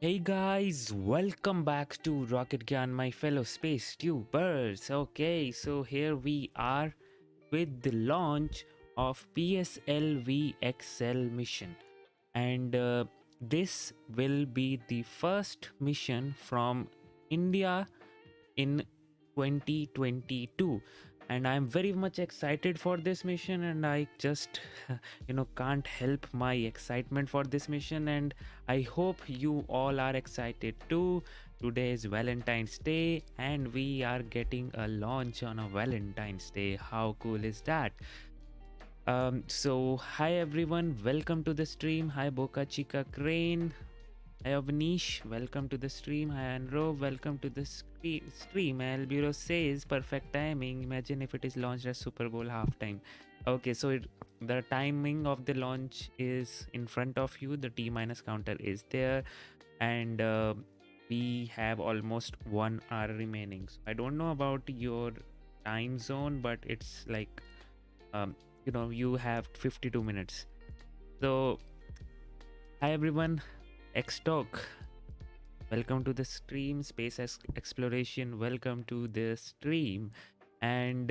Hey guys, welcome back to Rocket Gyan, my fellow space tubers. Okay, so here we are with the launch of PSLV-XL mission, and this will be the first mission from India in 2022, and I'm very much excited for this mission, and I just can't help my excitement for this mission, and I hope you all are excited too. Today is Valentine's Day and we are getting a launch on a Valentine's Day. How cool is that? So hi everyone, welcome to the stream. Hi Boca Chica Crane. Hi Avnish, welcome to the stream. Hi Anro, welcome to the stream. Albiro says perfect timing. Imagine if it is launched at Super Bowl halftime. Okay, so the timing of the launch is in front of you. The T minus counter is there, and we have almost 1 hour remaining. So I don't know about your time zone, but it's like you have 52 minutes. So hi everyone. X-Talk, welcome to the stream. Space Exploration, welcome to the stream. And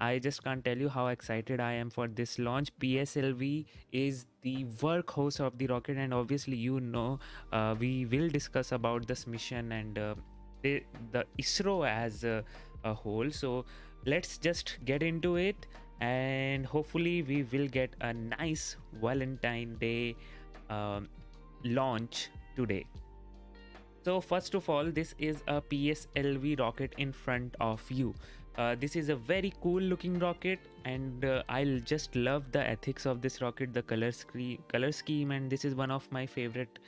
I just can't tell you how excited I am for this launch. PSLV is the workhorse of the rocket, and obviously we will discuss about this mission and the ISRO as a whole. So let's just get into it, and hopefully we will get a nice Valentine Day launch today. So first of all, this is a PSLV rocket in front of you. This is a very cool looking rocket, and I'll just love the ethics of this rocket, the color scheme, and this is one of my favorite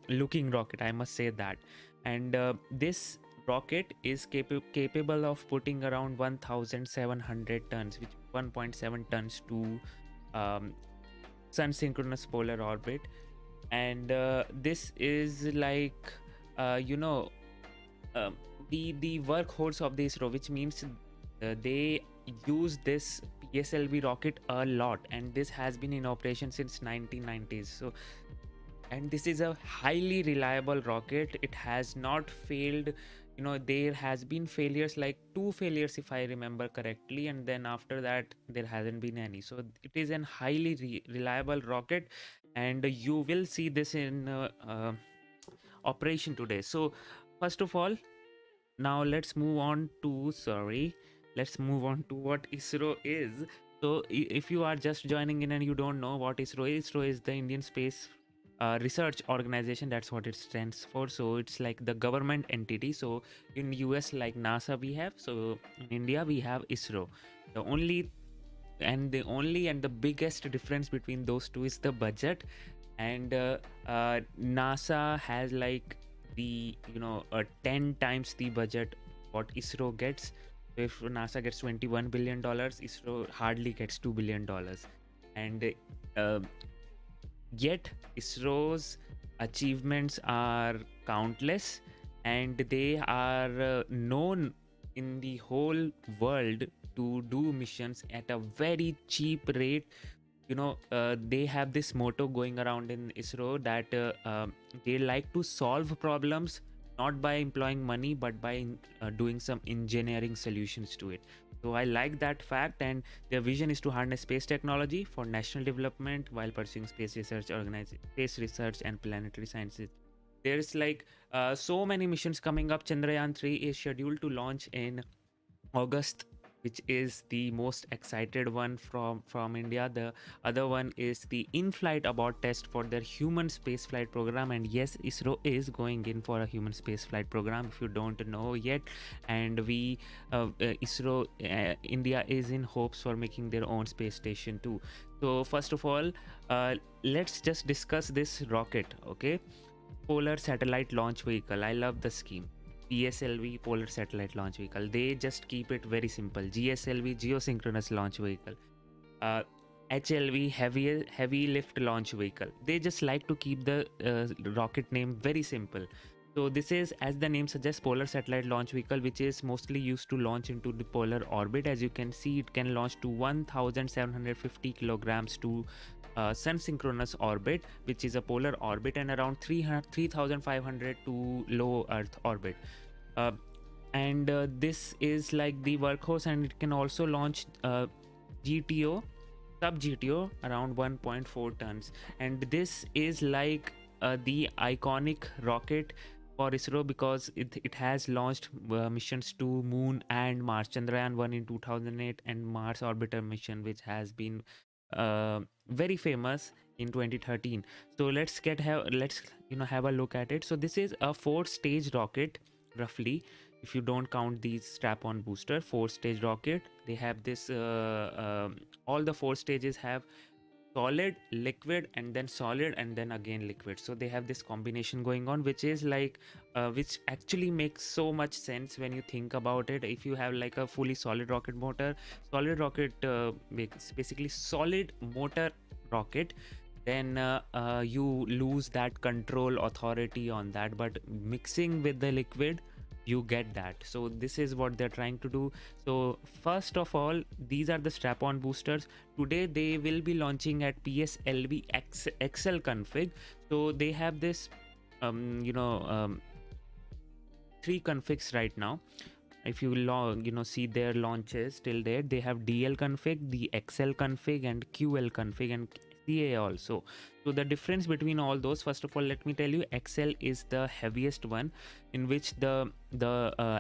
looking rocket, I must say that. And this rocket is capable of putting around 1700 tons, which 1.7 tons to sun synchronous polar orbit. And this is like the workhorse of the ISRO, which means they use this PSLV rocket a lot, and this has been in operation since 1990s. So, and this is a highly reliable rocket. It has not failed. There has been failures, like 2 failures if I remember correctly, and then after that there hasn't been any. So it is an highly reliable rocket, and you will see this in operation today. So first of all, now let's move on to what ISRO is. So if you are just joining in and you don't know what ISRO is the Indian Space research organization. That's what it stands for. So it's like the government entity. So in US, like NASA we have, so in India we have ISRO. The only and the biggest difference between those two is the budget. And NASA has like the 10 times the budget what ISRO gets. So if NASA gets $21 billion, ISRO hardly gets $2 billion. And yet ISRO's achievements are countless, and they are known in the whole world to do missions at a very cheap rate. They have this motto going around in ISRO that they like to solve problems not by employing money but by doing some engineering solutions to it. So I like that fact, and their vision is to harness space technology for national development while pursuing space research and planetary sciences. There's like so many missions coming up. Chandrayaan 3 is scheduled to launch in August, which is the most excited one from India. The other one is the in-flight abort test for their human spaceflight program, and yes, ISRO is going in for a human spaceflight program, if you don't know yet. And ISRO India is in hopes for making their own space station too. So first of all, let's just discuss this rocket. Okay, Polar Satellite Launch Vehicle. I love the scheme. PSLV Polar Satellite Launch Vehicle. They just keep it very simple. GSLV Geosynchronous Launch Vehicle. HLV Heavy Lift Launch Vehicle. They just like to keep the rocket name very simple. So this is, as the name suggests, Polar Satellite Launch Vehicle, which is mostly used to launch into the polar orbit. As you can see, it can launch to 1750 kilograms to sun synchronous orbit, which is a polar orbit, and around 3,500 to low Earth orbit. Uh, and this is like the workhorse, and it can also launch GTO, sub GTO around 1.4 tons. And this is like the iconic rocket for ISRO, because it has launched missions to Moon and Mars. Chandrayaan 1 in 2008 and Mars orbiter mission, which has been very famous in 2013. So let's have a look at it. So this is a 4-stage rocket, roughly, if you don't count these strap-on booster. 4-stage rocket. They have this all the 4 stages have solid, liquid, and then solid, and then again liquid. So they have this combination going on, which is like which actually makes so much sense when you think about it. If you have like a fully solid rocket motor, solid rocket basically solid motor rocket, then you lose that control authority on that. But mixing with the liquid, you get that. So this is what they're trying to do. So first of all, these are the strap-on boosters. Today they will be launching at PSLV-XL config. So they have this 3 configs right now. If you see their launches till there, they have DL config, the XL config, and QL config, and CA also. So the difference between all those, first of all, let me tell you, XL is the heaviest one, in which the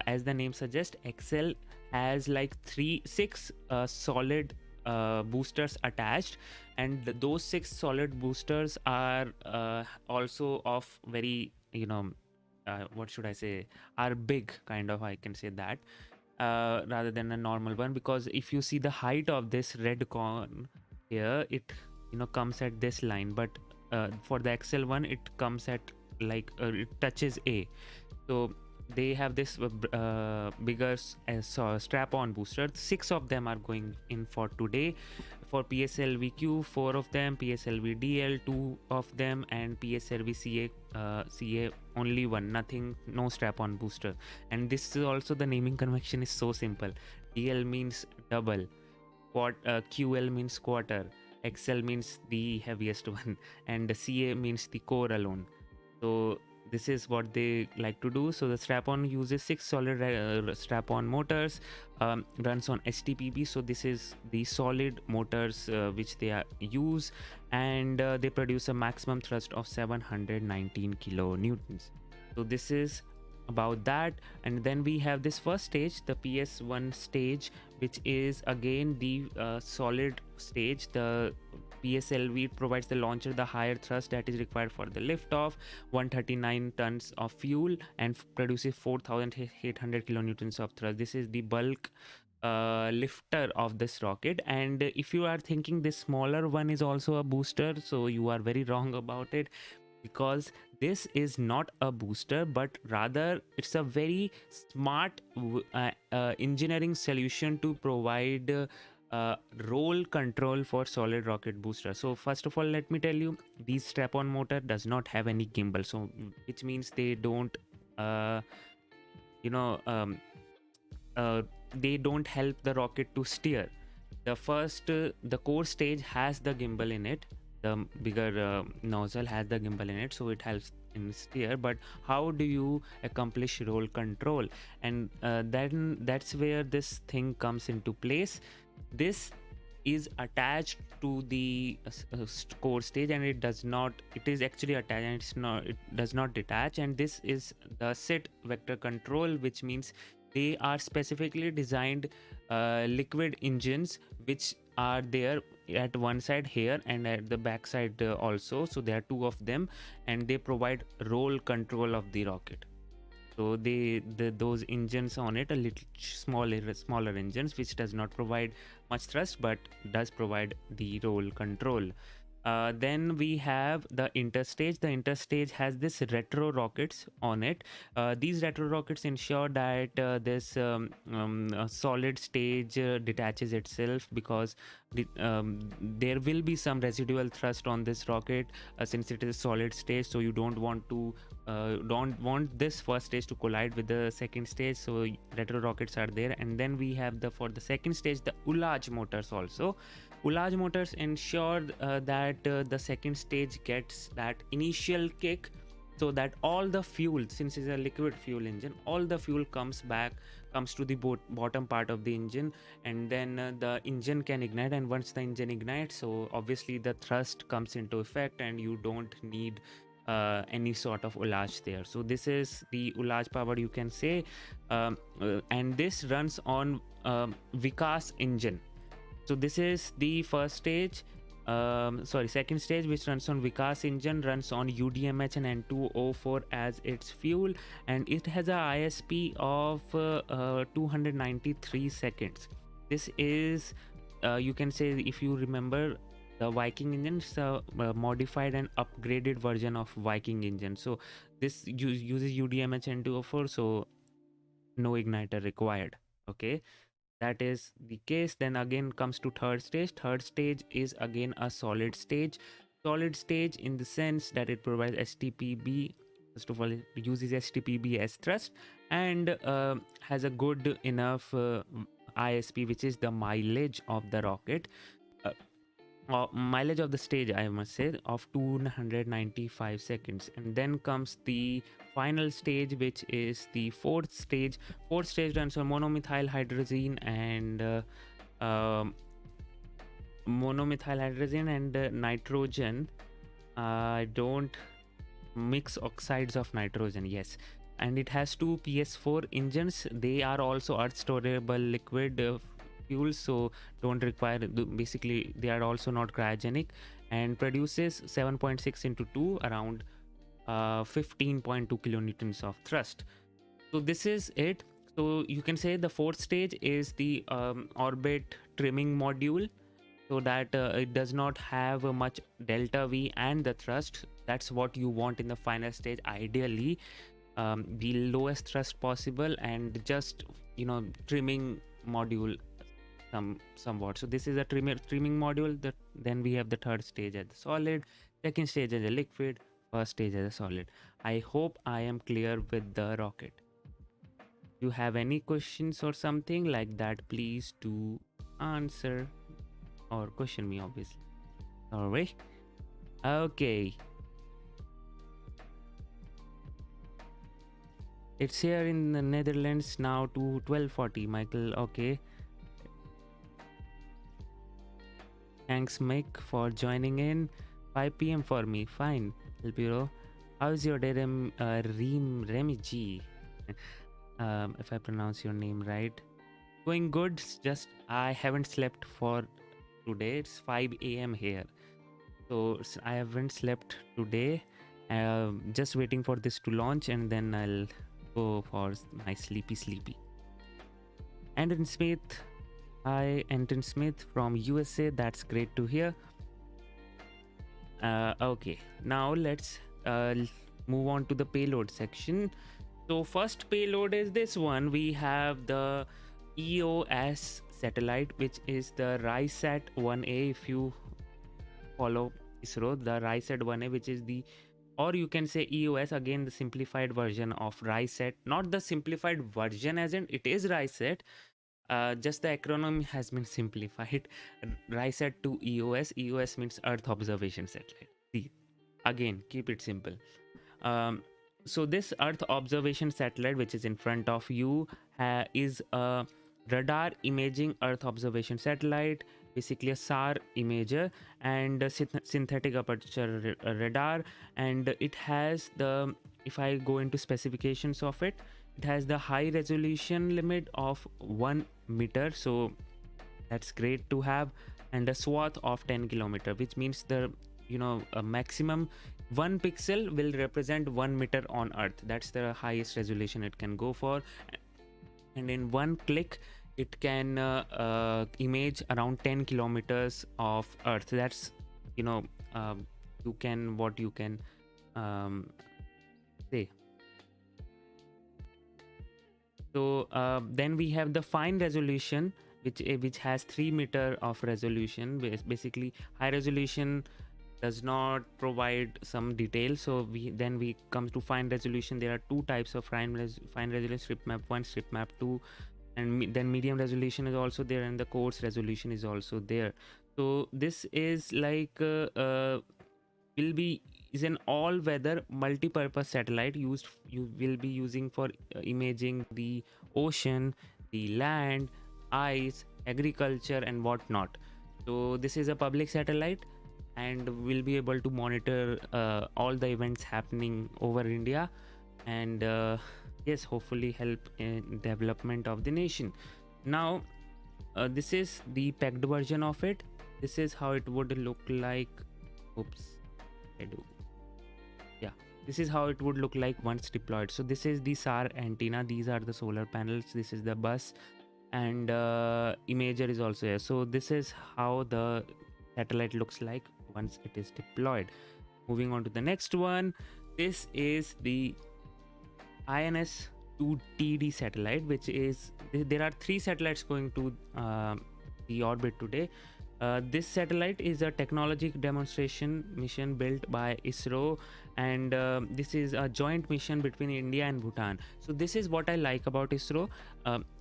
as the name suggests, XL has like 6 solid boosters attached, and those 6 solid boosters are also of very what should I say, are big, kind of, I can say that, rather than a normal one. Because if you see the height of this red cone here, it comes at this line, but for the XL one, it comes at like it touches A. So they have this bigger strap-on booster. 6 of them are going in for today. For PSLV-Q, 4 of them, PSLV-DL, 2 of them, and PSLV-CA only 1. Nothing, no strap-on booster. And this is also, the naming convention is so simple. DL means double, QL means quarter, XL means the heaviest one, and CA means the core alone. So this is what they like to do. So the strap-on uses 6 solid strap-on motors, runs on STPB. So this is the solid motors which they use, and they produce a maximum thrust of 719 kilonewtons. So this is about that. And then we have this first stage, the PS1 stage, which is again the solid stage. The PSLV provides the launcher the higher thrust that is required for the liftoff, 139 tons of fuel, and produces 4,800 kilonewtons of thrust. This is the bulk lifter of this rocket. And if you are thinking this smaller one is also a booster, so you are very wrong about it, because this is not a booster, but rather it's a very smart engineering solution to provide roll control for solid rocket booster. So first of all, let me tell you, this strap-on motor does not have any gimbal, so which means they don't they don't help the rocket to steer. The core stage has the gimbal in it. The bigger nozzle has the gimbal in it, so it helps in steer. But how do you accomplish roll control? And then that's where this thing comes into place. This is attached to the core stage, and it is actually attached, and it does not detach. And this is the SIT vector control, which means they are specifically designed liquid engines, which are there at one side here and at the back side also. So there are 2 of them, and they provide roll control of the rocket. So those engines on it are little smaller engines, which does not provide much thrust but does provide the roll control. Then we have the interstage. The interstage has this retro rockets on it. These retro rockets ensure that this solid stage detaches itself, because there will be some residual thrust on this rocket since it is a solid stage. So you don't want this first stage to collide with the second stage. So retro rockets are there. And then we have for the second stage, the ullage motors also. Ullage motors ensure that the second stage gets that initial kick, so that all the fuel, since it's a liquid fuel engine, all the fuel comes to the bottom part of the engine, and then the engine can ignite. And once the engine ignites, so obviously the thrust comes into effect and you don't need any sort of ullage there. So this is the ullage power, you can say. And this runs on Vikas engine. So this is the first stage, second stage, which runs on Vikas engine, runs on UDMH and N2O4 as its fuel, and it has a ISP of 293 seconds. This is, you can say, if you remember, the Viking engine is a modified and upgraded version of Viking engine. So this uses UDMH N2O4, so no igniter required. Okay, that is the case. Then again comes to third stage is again a solid stage in the sense that it provides STPB. First of all, it uses STPB as thrust, and has a good enough ISP, which is the mileage of the rocket, mileage of the stage, I must say, of 295 seconds. And then comes the final stage, which is the fourth stage. Fourth stage runs on monomethyl hydrazine and nitrogen. Don't mix oxides of nitrogen, yes. And it has two PS4 engines. They are also earth storable liquid fuels, so don't require, basically they are also not cryogenic, and produces 7.6 into 2, around 15.2 kilonewtons of thrust. So this is it. So you can say the fourth stage is the orbit trimming module, so that it does not have much delta V and the thrust. That's what you want in the final stage, ideally. The lowest thrust possible, and just, you know, trimming module somewhat. So this is a trimming module. Then we have the third stage as a solid, second stage as a liquid, first stage as a solid. I hope I am clear with the rocket. You have any questions or something like that, please do answer or question me, obviously. All right. Okay. It's here in the Netherlands now to 12:40, Michael. Okay. Thanks, Mick, for joining in. 5 p.m. for me. Fine. Elpiro. How's your day, Remy G? If I pronounce your name right. Going good. Just I haven't slept for today. It's 5 a.m. here. So I haven't slept today. Just waiting for this to launch, and then I'll go for my sleepy. Andrew Smith. Hi, Anton Smith from USA. That's great to hear. Okay, now let's move on to the payload section. So first payload is this one. We have the EOS satellite, which is the RISAT 1A. If you follow ISRO, the RISAT 1A, which is the, or you can say EOS, again the simplified version of RISAT. Not the simplified version as in it is RISAT. Just the acronym has been simplified. RISAT to EOS. EOS means Earth Observation Satellite. See, again, keep it simple. So this Earth Observation Satellite, which is in front of you, is a radar imaging Earth Observation Satellite, basically a SAR imager, and a synthetic aperture radar. And it has the, if I go into specifications of it, it has the high resolution limit of 1 meter, so that's great to have, and a swath of 10 kilometer, which means the, you know, a maximum 1 pixel will represent 1 meter on Earth. That's the highest resolution it can go for, and in one click it can image around 10 kilometers of Earth. That's, you know, you can, what you can say. So then we have the fine resolution, which has 3 meter of resolution. Basically, high resolution does not provide some detail. So we come to fine resolution. There are two types of fine resolution: strip map 1, strip map 2, and then medium resolution is also there, and the coarse resolution is also there. So this is like will be is an all-weather multi-purpose satellite used you will be using for imaging the ocean, the land, ice, agriculture and whatnot. So this is a public satellite and will be able to monitor all the events happening over India, and yes, hopefully help in development of the nation. Now this is the packed version of it. This is how it would look like. Oops, I do. Yeah, this is how it would look like once deployed. So this is the SAR antenna. These are the solar panels. This is the bus, and imager is also here. So this is how the satellite looks like once it is deployed. Moving on to the next one. This is the INS-2TD satellite, which is there are 3 satellites going to the orbit today. This satellite is a technology demonstration mission built by ISRO, and this is a joint mission between India and Bhutan. So this is what I like about ISRO.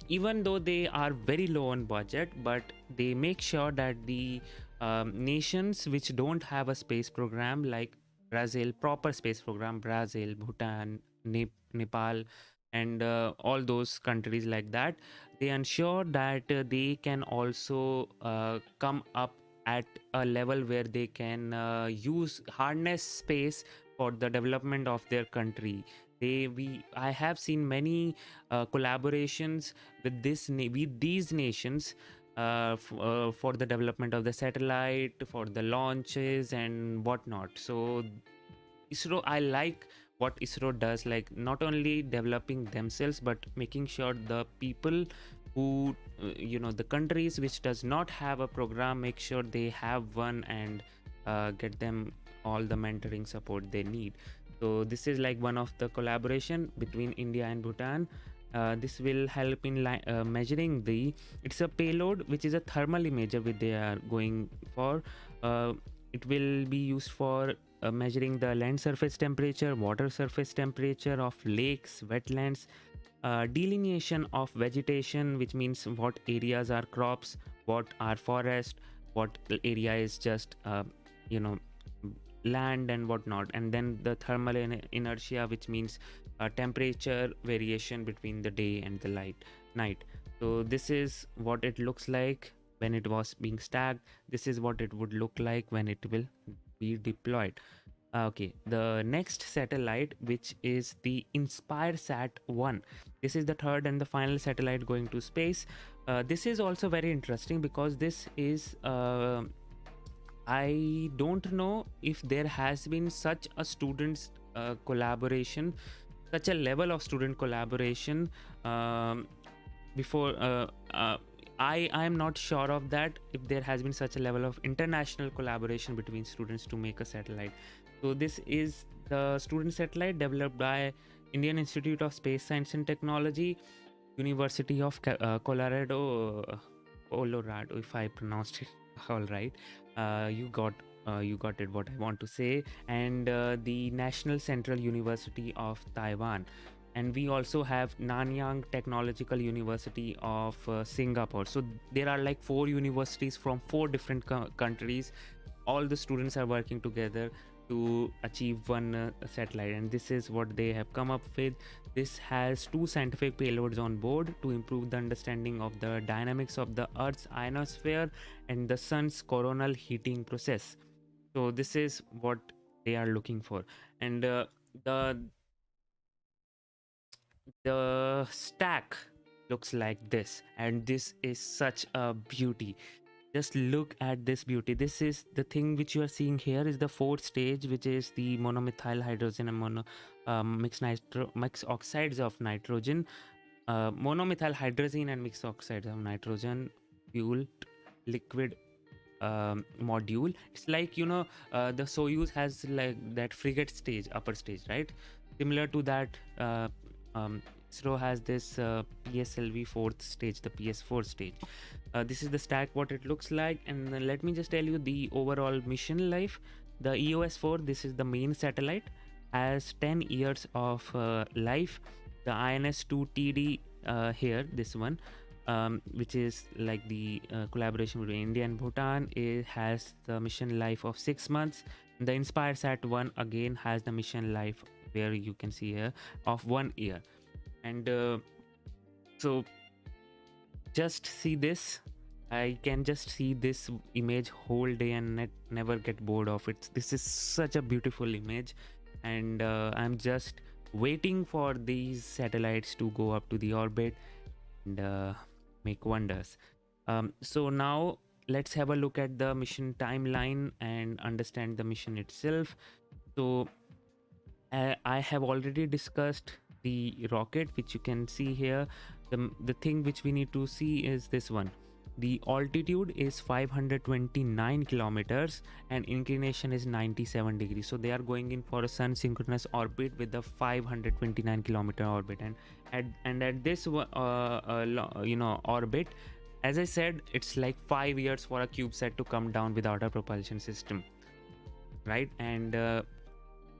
Even though they are very low on budget, but they make sure that the nations which don't have a space program, like Brazil, proper space program, Brazil, Bhutan, Nepal, and all those countries like that, they ensure that they can also come up at a level where they can use harness space for the development of their country. I have seen many collaborations with with these nations for the development of the satellite, for the launches and whatnot. So ISRO, I like what ISRO does, like not only developing themselves but making sure the people who the countries which does not have a program, make sure they have one, and get them all the mentoring support they need. So this is like one of the collaboration between India and Bhutan. This will help in measuring it's a payload which is a thermal imager which they are going for. It will be used for measuring the land surface temperature, water surface temperature of lakes, wetlands, delineation of vegetation, which means what areas are crops, what are forest, what area is just land and whatnot, and then the thermal inertia, which means temperature variation between the day and the night. So this is what it looks like when it was being stacked. This is what it would look like when it will be deployed. Okay, the next satellite, which is the InspireSat-1. This is the third and the final satellite going to space. This is also very interesting because this is I don't know if there has been such a students collaboration, such a level of student collaboration before. I am not sure of that, if there has been such a level of international collaboration between students to make a satellite. So this is the student satellite developed by Indian Institute of Space Science and Technology, University of Colorado, if I pronounced it all right. You got it, what I want to say, and the National Central University of Taiwan. And we also have Nanyang Technological University of Singapore. So there are like 4 universities from 4 different countries. All the students are working together to achieve one satellite, and this is what they have come up with. This has 2 scientific payloads on board to improve the understanding of the dynamics of the Earth's ionosphere and the sun's coronal heating process. So this is what they are looking for, and the stack looks like this, and this is such a beauty. Just look at this beauty. This is the thing which you are seeing here is the 4th stage, which is the monomethyl hydrogen and mixed oxides of nitrogen, monomethyl hydrazine and mixed oxides of nitrogen fueled liquid module. It's like the Soyuz has like that frigate stage, upper stage, right? Similar to that, ISRO has this PSLV 4th stage, the PS4 stage. This is the stack, what it looks like, and let me just tell you the overall mission life. The EOS-4, this is the main satellite, has 10 years of life. The INS-2TD here, this one, which is like the collaboration between India and Bhutan. It has the mission life of 6 months. The InspireSat 1 again has the mission life, where you can see here, of 1 year. And so just see this. I can just see this image whole day and never get bored of it. This is such a beautiful image, and I'm just waiting for these satellites to go up to the orbit and make wonders. So now let's have a look at the mission timeline and understand the mission itself. So I have already discussed the rocket, which you can see here. The thing which we need to see is this one. The altitude is 529 kilometers and inclination is 97 degrees. So they are going in for a sun synchronous orbit with the 529 kilometer orbit, and at this orbit, as I said, it's like 5 years for a CubeSat to come down without a propulsion system, right? And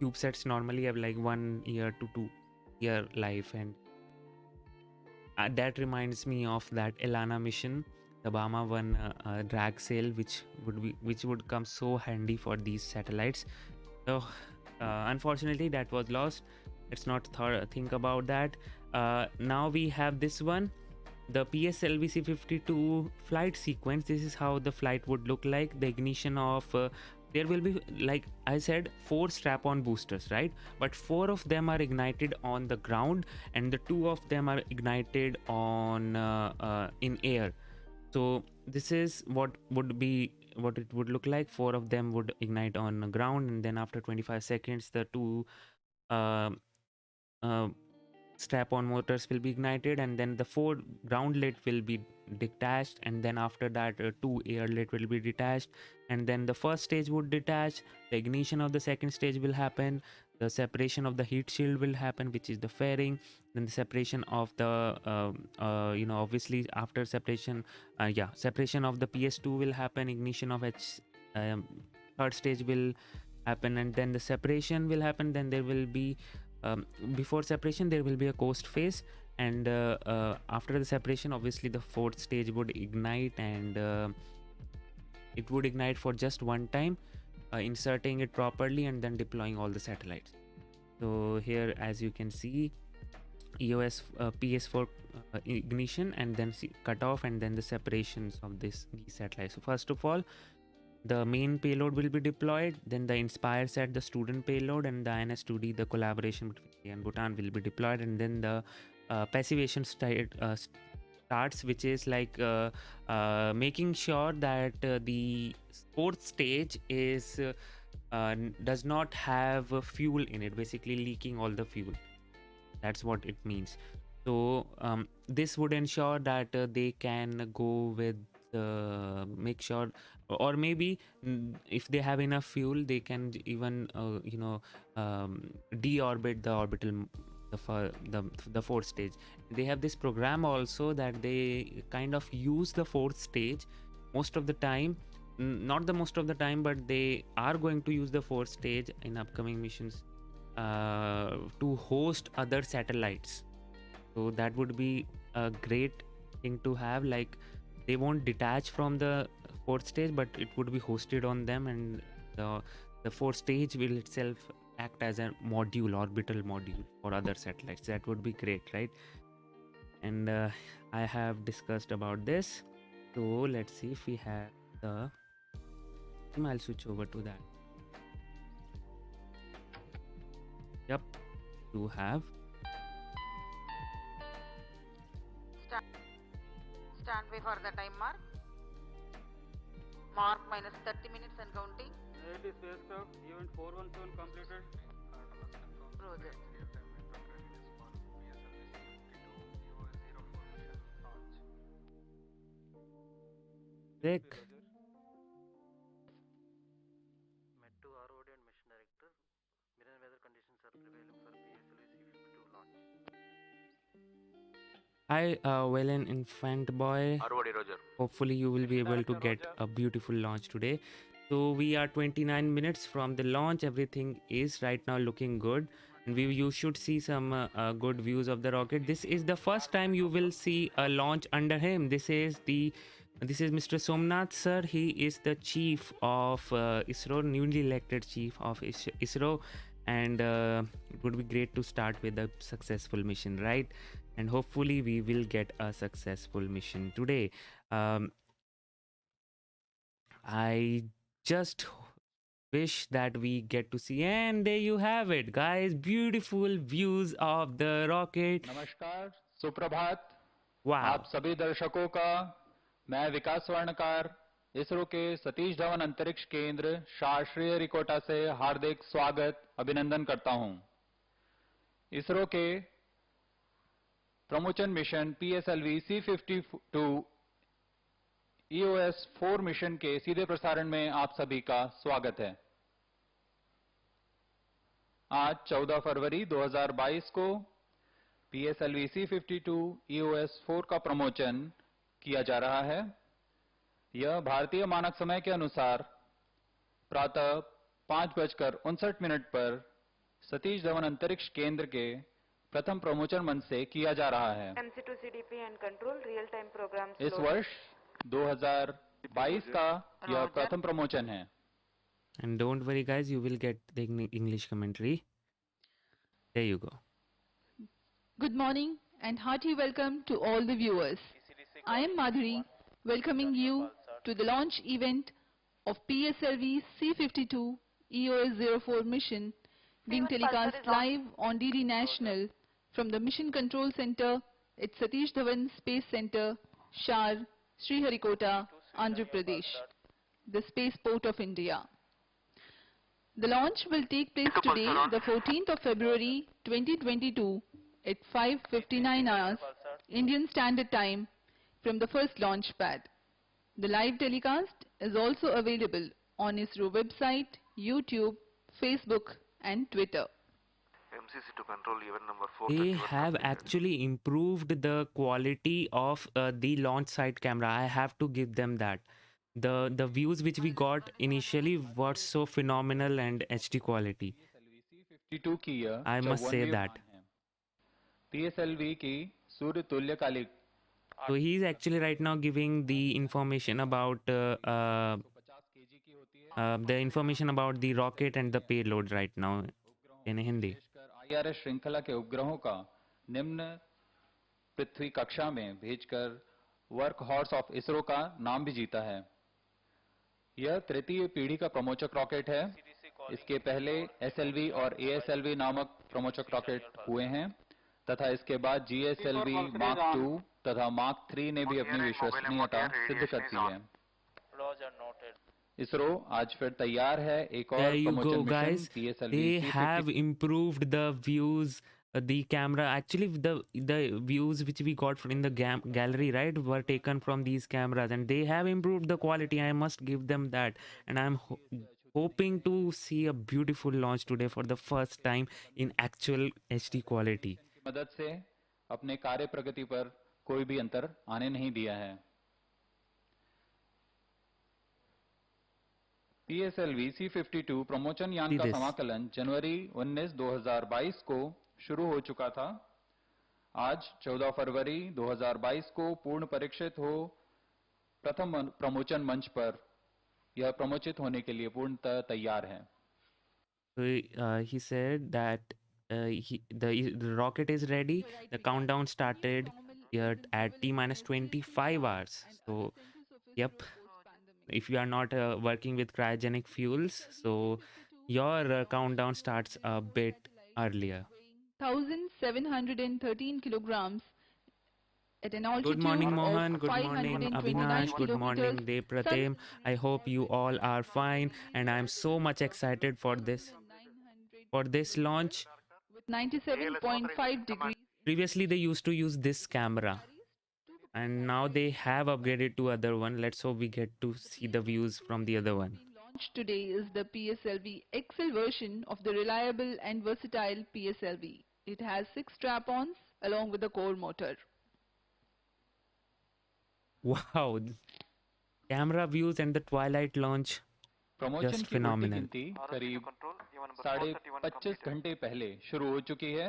CubeSats normally have like 1 year to 2 year life, and that reminds me of that Elana mission, the Bama 1 drag sail, which would come so handy for these satellites. So unfortunately that was lost. Let's not think about that. Now we have this one, the PSLV C-52 flight sequence. This is how the flight would look like. The ignition of there will be, like I said, 4 strap-on boosters, right? But 4 of them are ignited on the ground and the 2 of them are ignited on in air. So this is what it would look like. 4 of them would ignite on the ground, and then after 25 seconds the 2 uh, uh, strap-on motors will be ignited, and then the 4 ground lit will be detached, and then after that 2 air lit will be detached, and then the first stage would detach. The ignition of the second stage will happen. The separation of the heat shield will happen, which is the fairing. Then the separation of the obviously after separation separation of the PS2 will happen. Ignition of third stage will happen, and then the separation will happen. Then there will be before separation there will be a coast phase, and after the separation, obviously the fourth stage would ignite, and it would ignite for just one time, inserting it properly and then deploying all the satellites. So here, as you can see, EOS PS4 ignition, and then cut off, and then the separations of these satellites. So first of all, the main payload will be deployed, then the InspireSat, the student payload, and the INS-2D, the collaboration between India and Bhutan, will be deployed, and then the passivation starts, which is like making sure that the fourth stage is does not have fuel in it, basically leaking all the fuel. That's what it means. So this would ensure that they can go with make sure, or maybe if they have enough fuel, they can even deorbit the orbital, the fourth stage. They have this program also that they kind of use the fourth stage most of the time, not the most of the time, but they are going to use the fourth stage in upcoming missions to host other satellites. So that would be a great thing to have. Like, they won't detach from the fourth stage, but it would be hosted on them, and the fourth stage will itself act as a module, orbital module for other satellites. That would be great, right? And I have discussed about this. So let's see if we have the I'll switch over to that. Yep, do have. Stand by for the time mark. Mark minus 30 minutes and counting. IIT spacecraft event 417 completed. Roger. Rick. Met to ROD and mission director. Mirror weather conditions are prevailing for PSLV C-52 launch. Hi, Wellen Infant Boy. ROD, Roger. Hopefully you will be able to get a beautiful launch today. So we are 29 minutes from the launch. Everything is right now looking good, and you should see some good views of the rocket. This is the first time you will see a launch under him. This is Mr. Somnath sir. He is the chief of ISRO, newly elected chief of ISRO, and it would be great to start with a successful mission, right? And hopefully we will get a successful mission today. I just wish that we get to see, and there you have it, guys. Beautiful views of the rocket. नमस्कार, सुप्रभात। Wow. आप सभी दर्शकों का मैं विकास वर्णकार इसरो के सतीश धवन अंतरिक्ष केंद्र श्रीहरिकोटा से हार्दिक स्वागत अभिनंदन करता हूं। इसरो के promotion mission PSLV C-52 EOS-4 mission के सीधे प्रसारण में आप सभी का स्वागत है। आज 14 फरवरी 2022 को PSLV C-52 EOS-4 का प्रमोशन किया जा रहा है। यह भारतीय मानक समय के अनुसार प्रातः 5:59 पर सतीश धवन अंतरिक्ष केंद्र के प्रथम प्रमोशन मंच से किया जा रहा है। MC2CDP and control real-time programs. इस वर्ष 2022 का यह प्रथम प्रमोशन है। And don't worry, guys, you will get the English commentary. There you go. Good morning and hearty welcome to all the viewers. I am Madhuri, welcoming you to the launch event of PSLV C-52 EOS-4 mission being telecast live on DD National from the Mission Control Center at Satish Dhawan Space Center, Shar, Sriharikota, Andhra Pradesh, the spaceport of India. The launch will take place today, the 14th of February 2022 at 5:59 hours Indian Standard Time from the first launch pad. The live telecast is also available on ISRO website, YouTube, Facebook and Twitter. MCC to control event number 4. They have actually improved the quality of the launch site camera. I have to give them that. The views which we got initially were so phenomenal and HD quality. PSLV C-52 की यह I must say 54वीं that. उड़ान है। PSLV की सूर्य तुल्यकालिक So he is actually right now giving the information about the information about the rocket and the payload right now in Hindi. IRS श्रृंखला के उपग्रहों का निम्न पृथ्वी कक्षा में भेजकर वर्क हॉर्स ऑफ इसरो का नाम भी जीता है। यह तृतीय पीढ़ी का प्रमोचक रॉकेट है। इसके पहले SLV और ASLV नामक प्रमोचक रॉकेट हुए हैं तथा इसके बाद GSLV Mark 2 तथा Mark 3 ने भी अपनी विश्वसनीयता सिद्ध कर दी है। इसरो आज फिर तैयार है एक और There you promotion go, mission guys. PSLV They C-52 have improved the views, the camera. Actually, the views which we got from in the gallery, right, were taken from these cameras, and they have improved the quality. I must give them that, and I'm hoping to see a beautiful launch today for the first time in actual HD quality. की मदद से अपने कार्य प्रगति पर कोई भी अंतर आने नहीं दिया है। PSLV C-52 प्रमोशन यान See का this. समाकलन जनवरी 19, 2022 को शुरू हो चुका था। आज 14 फरवरी 2022 को पूर्ण परीक्षित हो प्रथम प्रमोशन मंच पर यह प्रमोचित होने के लिए पूर्णतः तैयार है। So he said that the rocket is ready. The countdown started at T-minus 25 hours. So, yep. If you are not working with cryogenic fuels, so your countdown starts a bit earlier. 1,713 kilograms at an altitude Good morning, of Mohan. Good morning, 529 Avinash. Good morning, kilometers. Depratem. I hope you all are fine, and I'm so much excited for this launch. With 97.5 degrees. Previously, they used to use this camera, and now they have upgraded to other one. Let's hope we get to see the views from the other one. Being launched today is the PSLV-XL version of the reliable and versatile PSLV. It has 6 strap-ons along with the core motor. Wow, camera views and the twilight launch. Promotion Just की उल्टी phenomenal. गिनती ROC to करीब control, EVA number साढ़े 431 25 completed. घंटे पहले शुरू हो चुकी है।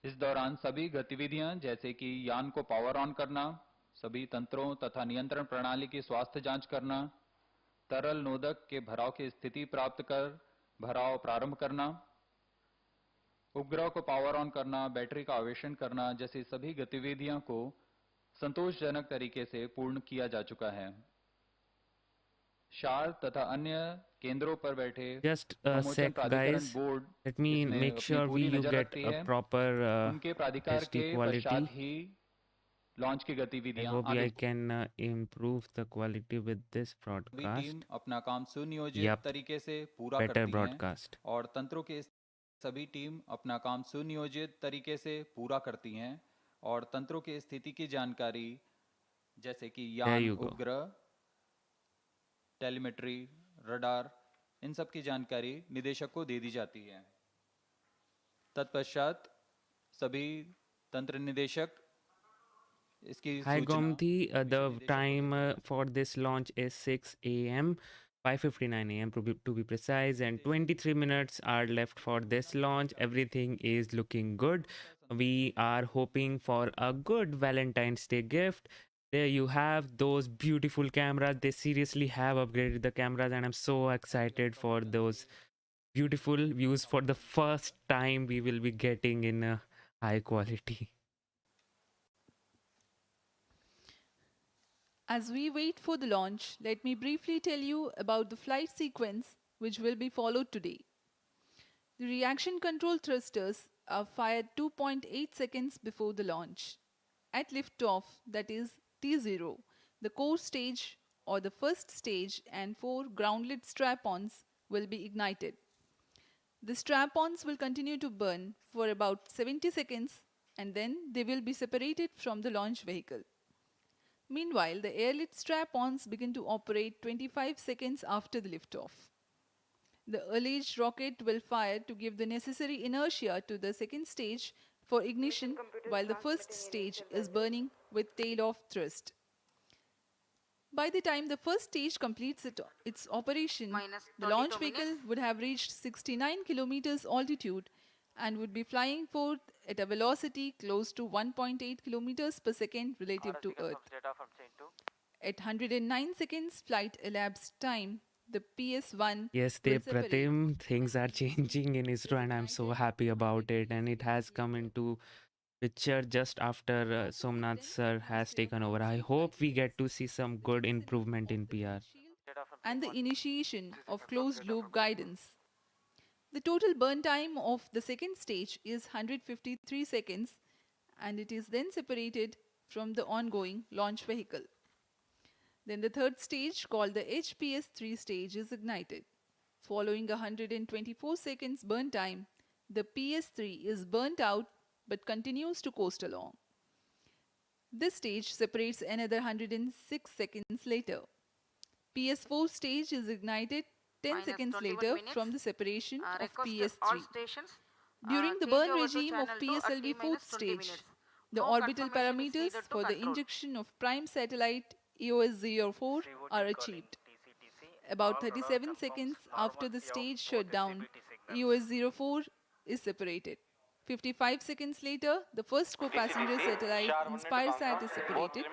इस दौरान सभी गतिविधियां जैसे कि यान को पावर ऑन करना, सभी तंत्रों तथा नियंत्रण प्रणाली की स्वास्थ्य जांच करना, तरल नोदक के भराव की स्थिति प्राप्त कर भराव प्रारंभ करना, उपग्रह को पावर ऑन करना, बैटरी का आवेशन करना जैसी सभी गतिविधियों को संतोषजनक तरीके से पूर्ण किया जा चुका है। शार तथा अन्य केंद्रों पर बैठे Just a प्रमोशन sec, प्राधिकरण guys. बोर्ड Let me इसमें make अपनी sure पूरी you नजर get रखती a है। proper उनके प्राधिकार HD के quality. पश्चात ही लॉन्च की I गतिविधियां hope आगे I can improve the quality with this सभी broadcast. टीम अपना काम सुनियोजित Yup, तरीके से पूरा better करती हैं broadcast. और तंत्रों के सभी टीम अपना काम सुनियोजित तरीके से पूरा करती हैं और तंत्रों की स्थिति की जानकारी जैसे कि There यान, you go. उपग्रह, टेलीमेट्री, रडार, इन सब की जानकारी निदेशक को दे दी जाती है। तत्पश्चात सभी तंत्र निदेशक इसकी Hi सूचना Gomti, मिशन the निदेशक को time देते हैं। for this launch is 6 a.m. 5:59 a.m. To be precise, and 23 minutes are left for this launch. Everything is looking good. We are hoping for a good Valentine's Day gift. There you have those beautiful cameras. They seriously have upgraded the cameras, and I'm so excited for those beautiful views for the first time we will be getting in a high quality. As we wait for the launch, let me briefly tell you about the flight sequence which will be followed today. The reaction control thrusters are fired 2.8 seconds before the launch. At liftoff, that is T0, the core stage or the first stage and 4 grounded strap-ons will be ignited. The strap-ons will continue to burn for about 70 seconds and then they will be separated from the launch vehicle. Meanwhile, the airlift strap-ons begin to operate 25 seconds after the liftoff. The alleged rocket will fire to give the necessary inertia to the second stage for ignition while the first stage is burning with tail-off thrust. By the time the first stage completes its operation, the launch vehicle would have reached 69 kilometers altitude and would be flying forth at a velocity close to 1.8 kilometers per second relative to Earth. At 109 seconds flight elapsed time, the PS-1 Yes, will Dev separate. Pratim, things are changing in ISRO, and I'm so happy about it. And it has come into picture just after Somnath sir has taken over. I hope we get to see some good improvement in PR. And the initiation of closed-loop guidance. The total burn time of the second stage is 153 seconds and it is then separated from the ongoing launch vehicle. Then the third stage, called the HPS-3 stage, is ignited. Following 124 seconds burn time, the PS-3 is burnt out but continues to coast along. This stage separates another 106 seconds later. PS-4 stage is ignited 10 seconds later from the separation of PS-3. During the burn regime of PSLV fourth stage, the orbital parameters for the injection of prime satellite EOS-4 are achieved. About 37 seconds after the stage shutdown, EOS-4 is separated. 55 seconds later, the first co-passenger satellite InspireSat is separated.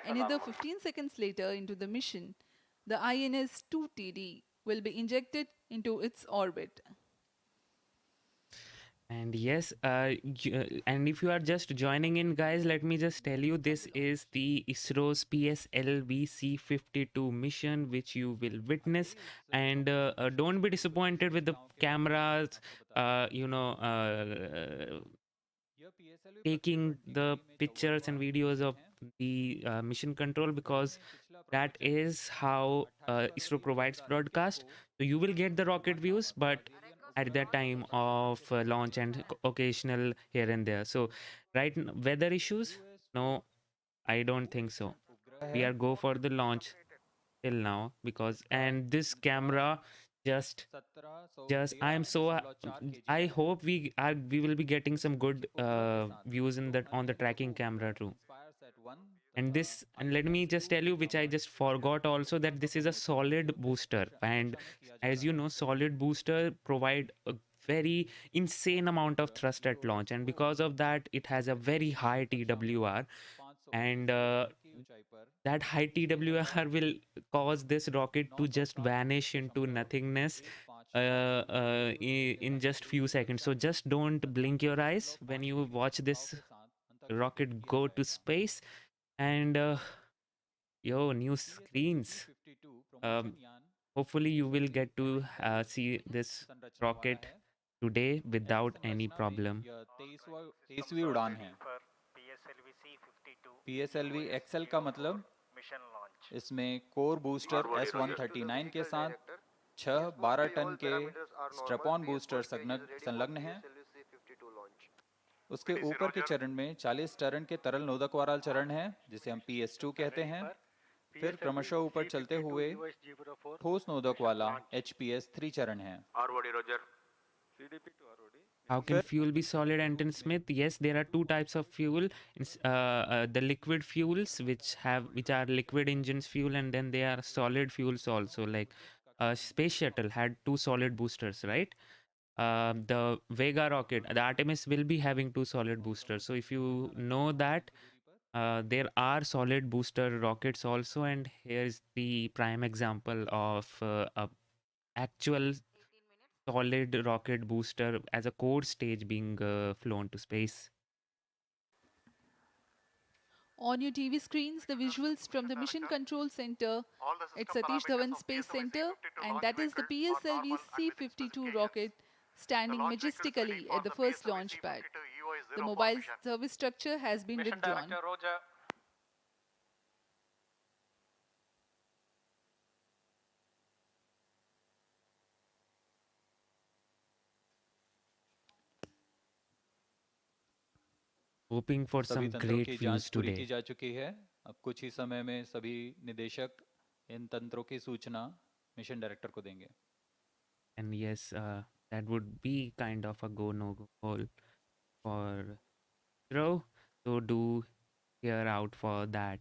Another 15 seconds later into the mission, the INS-2TD will be injected into its orbit. And yes, and if you are just joining in, guys, let me just tell you this is the ISRO's PSLV C-52 mission, which you will witness. And don't be disappointed with the cameras, taking the pictures and videos of the mission control, because that is how ISRO provides broadcast. So you will get the rocket views, but at the time of launch and occasional here and there. So weather issues? No, I don't think so. We are go for the launch till now, because and this camera just I am so I hope we will be getting some good views in that on the tracking camera too. And let me just tell you, which I just forgot also, that this is a solid booster, and as you know, solid booster provide a very insane amount of thrust at launch, and because of that it has a very high TWR, and that high TWR will cause this rocket to just vanish into nothingness in just few seconds. So just don't blink your eyes when you watch this rocket go to space. And yo, new screens. Um, hopefully you will get to see this rocket today without any problem. यह 23वीं उड़ान है PSLV C-52 PSLV XL का मतलब mission launch. इसमें core booster S139 के साथ 6-12 ton के स्ट्रेपॉन booster संलग्न हैं। उसके ऊपर के चरण में 40 टन के तरल नोदक वाला चरण है जिसे हम PS2 कहते हैं। फिर क्रमशः ऊपर चलते हुए ठोस नोदक वाला HPS3 चरण है। ROD Roger. How can fuel be solid, Anton Smith? Yes, there are two types of fuel. The liquid fuels, which are liquid engines fuel, and then there are solid fuels also. Like space shuttle had two solid boosters, right? The Vega rocket, the Artemis will be having two solid boosters. So if you know that, there are solid booster rockets also, and here is the prime example of a actual solid rocket booster as a core stage being flown to space. On your TV screens, the visuals from the Mission Control Center at Satish Dhawan Space Center, and that is the PSLV C-52 rocket standing majestically at the first launch pad. The mobile service structure has been Mission withdrawn. Director Roger. Hoping for सभी some तंत्रों great की views जांच पूरी की today. जा चुकी है। अब कुछ ही समय में सभी निदेशक इन तंत्रों की सूचना मिशन डायरेक्टर को देंगे। And yes, that would be kind of a go no go goal for ISRO. So do hear out for that.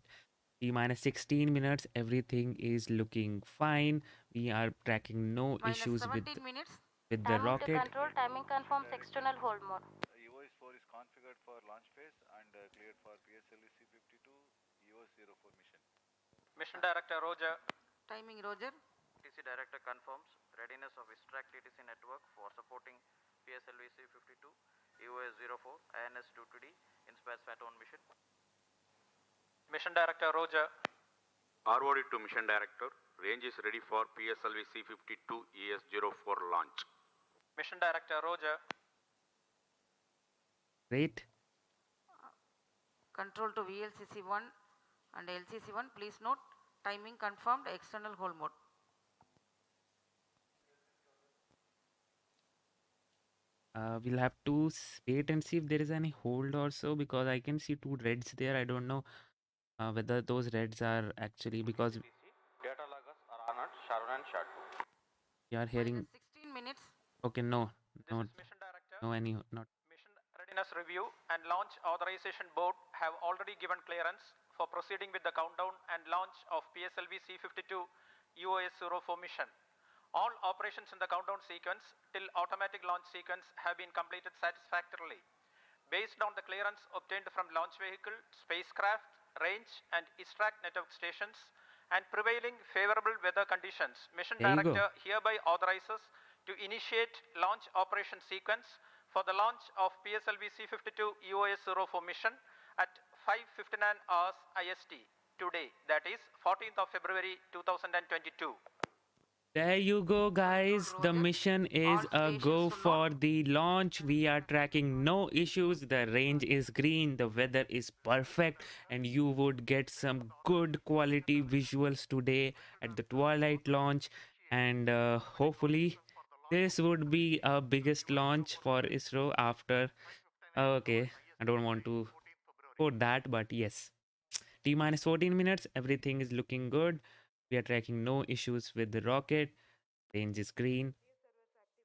T minus 16 minutes, everything is looking fine. We are tracking no issues with minutes. the Timing to rocket. control, timing confirms external hold mode. EOS-4 is configured for launch phase and cleared for PSLV C-52 EOS-4 mission. Mission Director Roger. Timing Roger. TC Director confirms readiness of ISTRAC TTC network for supporting PSLV C-52 EOS-4 INS-2D in space Saturn mission. Mission Director Roger. ROD to mission director. Range is ready for PSLV C-52 ES-4 launch. Mission Director Roger. Great. Control to VLCC-1 and LCC-1. Please note, timing confirmed, external hold mode. We'll have to wait and see if there is any hold or so, because I can see two reds there. I don't know whether those reds are actually, because Data loggers are honored, Sharon and Shadu. we are hearing. 16 minutes. Okay, no, This no, is Mission Director. no, any not. Mission Readiness Review and Launch Authorization Board have already given clearance for proceeding with the countdown and launch of PSLV C-52 EOS-4 mission. All operations in the countdown sequence till automatic launch sequence have been completed satisfactorily. Based on the clearance obtained from launch vehicle, spacecraft, range and ISTRAC network stations and prevailing favorable weather conditions, Mission There you go. Director hereby authorizes to initiate launch operation sequence for the launch of PSLV C-52 EOS-4 mission at 5:59 hours IST today, that is 14th of February 2022. There you go, guys. The mission is a go for the launch. We are tracking no issues. The range is green. The weather is perfect. And you would get some good quality visuals today at the twilight launch. And hopefully, this would be our biggest launch for ISRO after. Okay, I don't want to quote that, but yes. T minus 14 minutes. Everything is looking good. We are tracking no issues with the rocket. Range is green.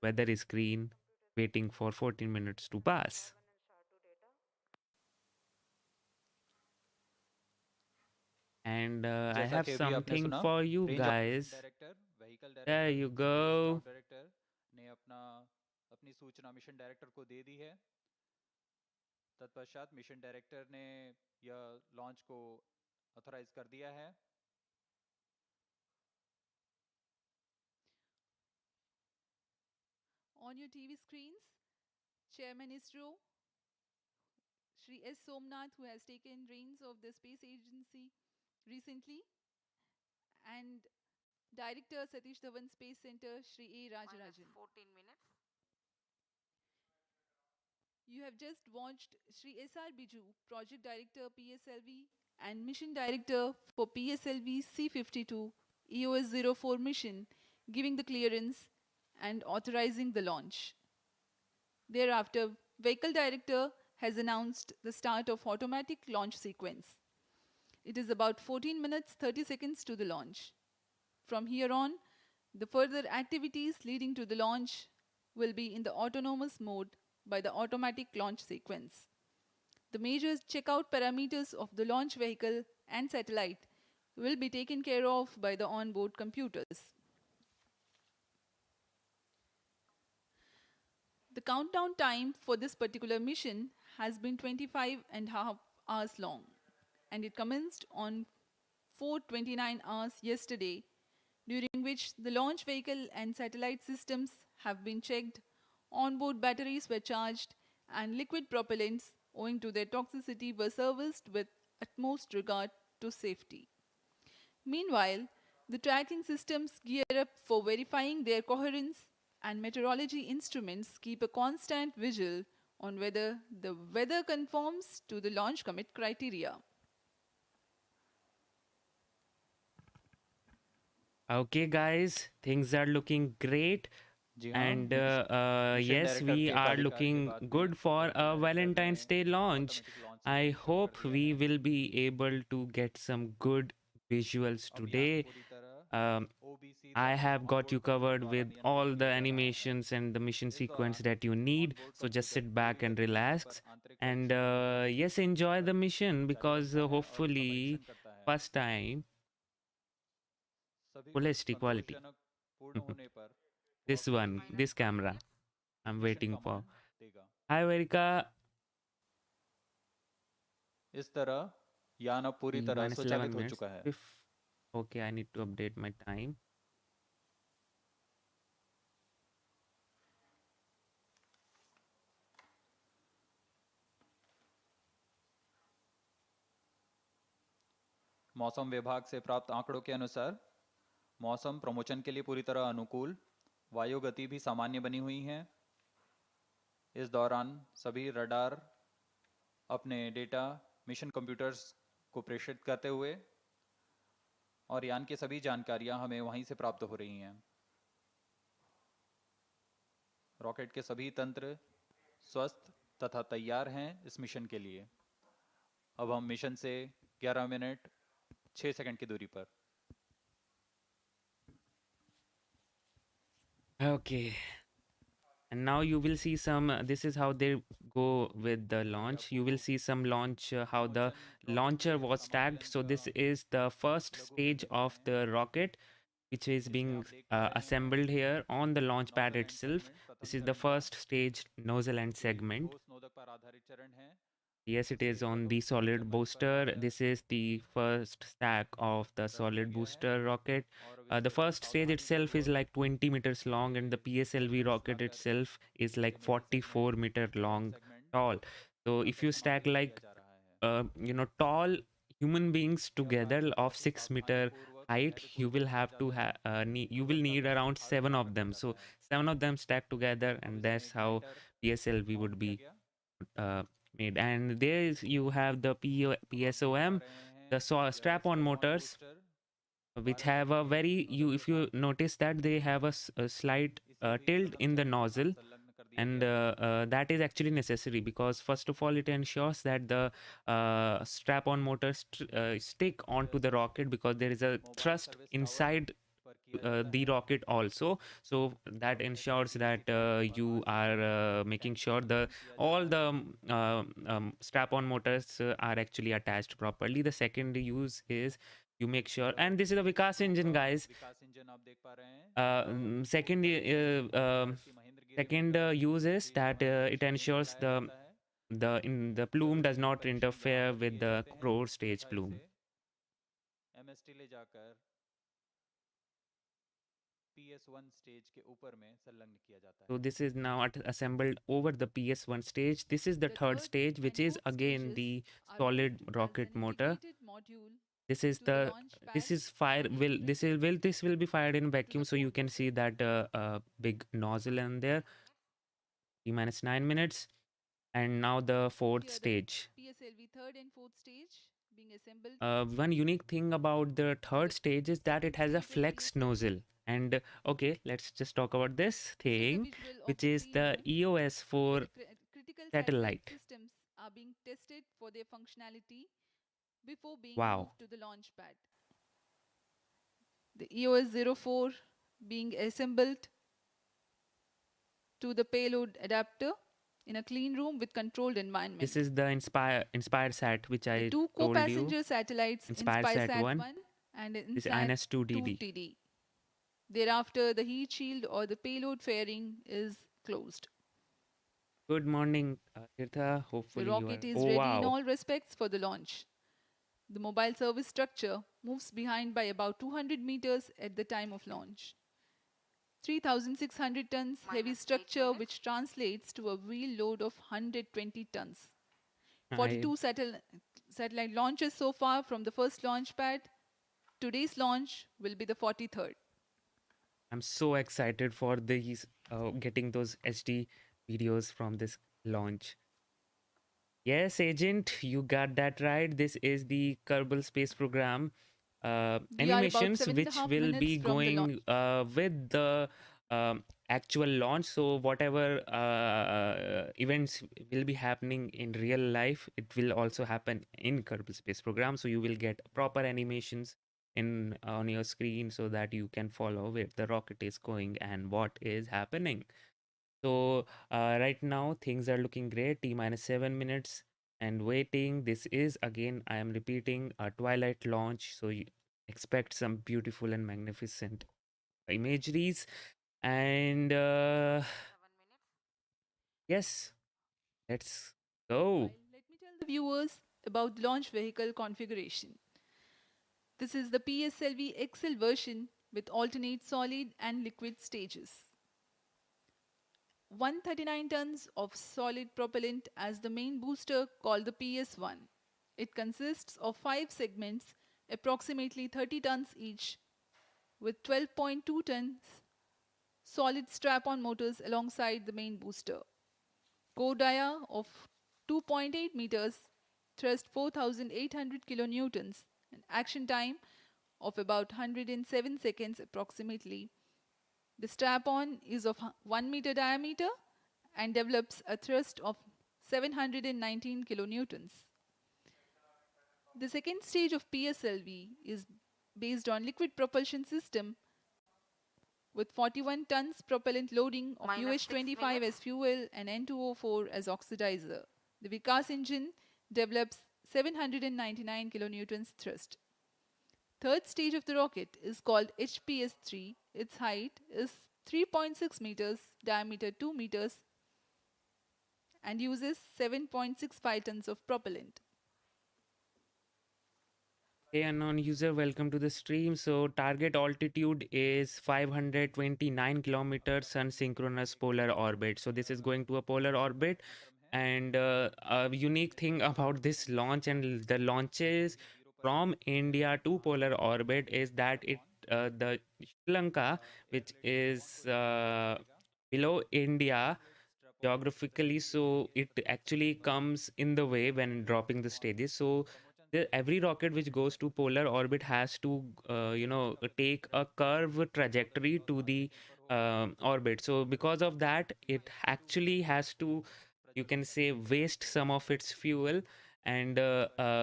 Weather is green. Waiting for 14 minutes to pass. And I जैसा have कि अभी आपने something सुना, for you range guys. Director, vehicle There director, you space go. Launch director ने अपनी सूचना mission director को दे दी है। तत्पश्चात मिशन डायरेक्टर ने यह लॉन्च को ऑथराइज कर दिया है। On your TV screens, Chairman ISRO, Shri S. Somnath, who has taken reins of the space agency recently, and Director Satish Dhawan Space Center, Shri A. Rajarajan. 14 minutes. You have just watched Shri S.R. Biju, Project Director PSLV and Mission Director for PSLV C-52 EOS-4 mission, giving the clearance and authorizing the launch. Thereafter, Vehicle Director has announced the start of automatic launch sequence. It is about 14 minutes 30 seconds to the launch. From here on, the further activities leading to the launch will be in the autonomous mode by the automatic launch sequence. The major checkout parameters of the launch vehicle and satellite will be taken care of by the onboard computers. The countdown time for this particular mission has been 25.5 hours long, and it commenced on 4:29 hours yesterday, during which the launch vehicle and satellite systems have been checked, onboard batteries were charged, and liquid propellants, owing to their toxicity, were serviced with utmost regard to safety. Meanwhile, the tracking systems gear up for verifying their coherence, and meteorology instruments keep a constant vigil on whether the weather conforms to the launch commit criteria. Okay, guys, things are looking great. जी हाँ, And mission yes, director we के are कार्यकाल के looking बाद में good for vehicle a director Valentine's ने Day launch. automatic launch I sequence शुरू hope कर दिया we है। will be able to get some good visuals अब यान today. पूरी तरह Um, OBC I द्वारा, have got you onboard compute covered द्वारा with नियंत्रित all the किया जा रहा है। animations and the mission इस sequence दौरान that you need. onboard So just computer sit back पूरी and गतिविधियों relax. पर आंतरिक And परीक्षण yes, enjoy the mission जारी because रखता है और उसका hopefully, परीक्षण करता है। first time, सभी full HD quality. संतोषजनक पूर्ण होने पर This वह one, कोई this camera. I'm mission waiting for. Command देगा। Hi, Verika. इस तरह यान अब पूरी तरह Minus 11 स्वचालित हो minutes. चुका है। Okay, I need to update my time. मौसम विभाग से प्राप्त आंकड़ों के अनुसार मौसम प्रमोशन के लिए पूरी तरह अनुकूल, वायु गति भी सामान्य बनी हुई है। इस दौरान सभी रडार अपने डेटा मिशन कंप्यूटर्स को प्रेषित करते हुए और यान की सभी जानकारियां हमें वहीं से प्राप्त हो रही हैं। रॉकेट के सभी तंत्र स्वस्थ तथा तैयार हैं इस मिशन के लिए। अब हम मिशन से 11 मिनट 6 सेकंड की दूरी पर। Okay. And now you will see some, this is how they go with the launch. You will see some launch, how the launcher was tagged. So this is the first stage of the rocket, which is being assembled here on the launch pad itself. This is the first stage nozzle and segment. Yes, it is on the solid booster. This is the first stack of the solid booster rocket. The first stage itself is like 20 meters long, and the PSLV rocket itself is like 44-meter long, tall. So if you stack like tall human beings together of 6-meter height, you will have to you will need around 7 of them. So 7 of them stacked together, and that's how PSLV would be made. And there is, you have the PSOM, the strap-on motors, which have a very, if you notice that they have a slight tilt in the nozzle, and that is actually necessary because first of all it ensures that the strap-on motors stick onto the rocket, because there is a thrust inside the rocket also, so that ensures that you are making sure the all the strap-on motors are actually attached properly. The second use is you make sure, and this is the Vikas engine, guys. Second use is that it ensures the plume does not interfere with the core stage plume. MST ले जाकर PS1 stage के ऊपर में संलग्न किया जाता So है. this is now assembled over the PS1 stage. This is the The third third stage, which and is fourth again stages the are solid built as rocket an motor. integrated module This is to the launch pad this is fire being will this fitted will this will be fired in to the vacuum, so you core can see motor. that big nozzle in there. T minus 9 minutes, and now the fourth Here the stage. PSLV third and fourth stage being assembled One unique thing about the to third the stage is that it has a 52 flex PSLV. nozzle. And okay, let's just talk about this This is a thing, visual of which the is clean the room where EOS-4 the critical satellite satellite. systems are being tested for their functionality before being Wow. moved to the launch pad. The EOS-04 being assembled to the payload adapter in a clean room with controlled environment. This is the Inspired Sat, which The I two told you. co-passenger satellites, Inspired Sat InspireSat 1. 1 and This is InSat INS-2DD. 2TD. Thereafter, the heat shield or the payload fairing is closed. Good morning, Tirtha. The Hopefully you rocket are. is Oh ready wow. in all respects for the launch. The mobile service structure moves behind by about 200 meters at the time of launch. 3,600 tons heavy Minus 8 structure, minutes. which translates to a wheel load of 120 tons. I 42 satellite launches so far from the first launch pad. Today's launch will be the 43rd. I'm so excited for these getting those HD videos from this launch. Yes, agent, you got that right. This is the Kerbal Space Program We are about animations, which 7.5 will minutes be from the launch. going with the actual launch. So whatever events will be happening in real life, it will also happen in Kerbal Space Program. So you will get proper animations in on your screen so that you can follow where the rocket is going and what is happening. So right now things are looking great. T minus 7 minutes and waiting. This is again, I am repeating, a twilight launch. So you expect some beautiful and magnificent imageries. And 7 minutes. yes, let's go. Meanwhile, let me tell the viewers about the launch vehicle configuration. This is the PSLV-XL version with alternate solid and liquid stages. 139 tons of solid propellant as the main booster called the PS1. It consists of 5 segments, approximately 30 tons each, with 12.2 tons solid strap-on motors alongside the main booster. Core dia of 2.8 meters, thrust 4,800 kilonewtons, and action time of about 107 seconds approximately. The strap-on is of 1 meter diameter and develops a thrust of 719 kilonewtons. The second stage of PSLV is based on liquid propulsion system with 41 tons propellant loading of Minus 6 UH-25 minutes. as fuel and N2O4 as oxidizer. The Vikas engine develops 799 kilonewtons thrust. Third stage of the rocket is called HPS-3. Its height is 3.6 meters, diameter 2 meters, and uses 7.65 tons of propellant. Hey, unknown user, welcome to the stream. So target altitude is 529 kilometers sun synchronous polar orbit. So this is going to a polar orbit. And a unique thing about this launch and the launches from India to polar orbit is that the Sri Lanka, which is below India geographically, so it actually comes in the way when dropping the stages. So every rocket which goes to polar orbit has to take a curve trajectory to the orbit. So because of that, it actually has to, you can say, waste some of its fuel, and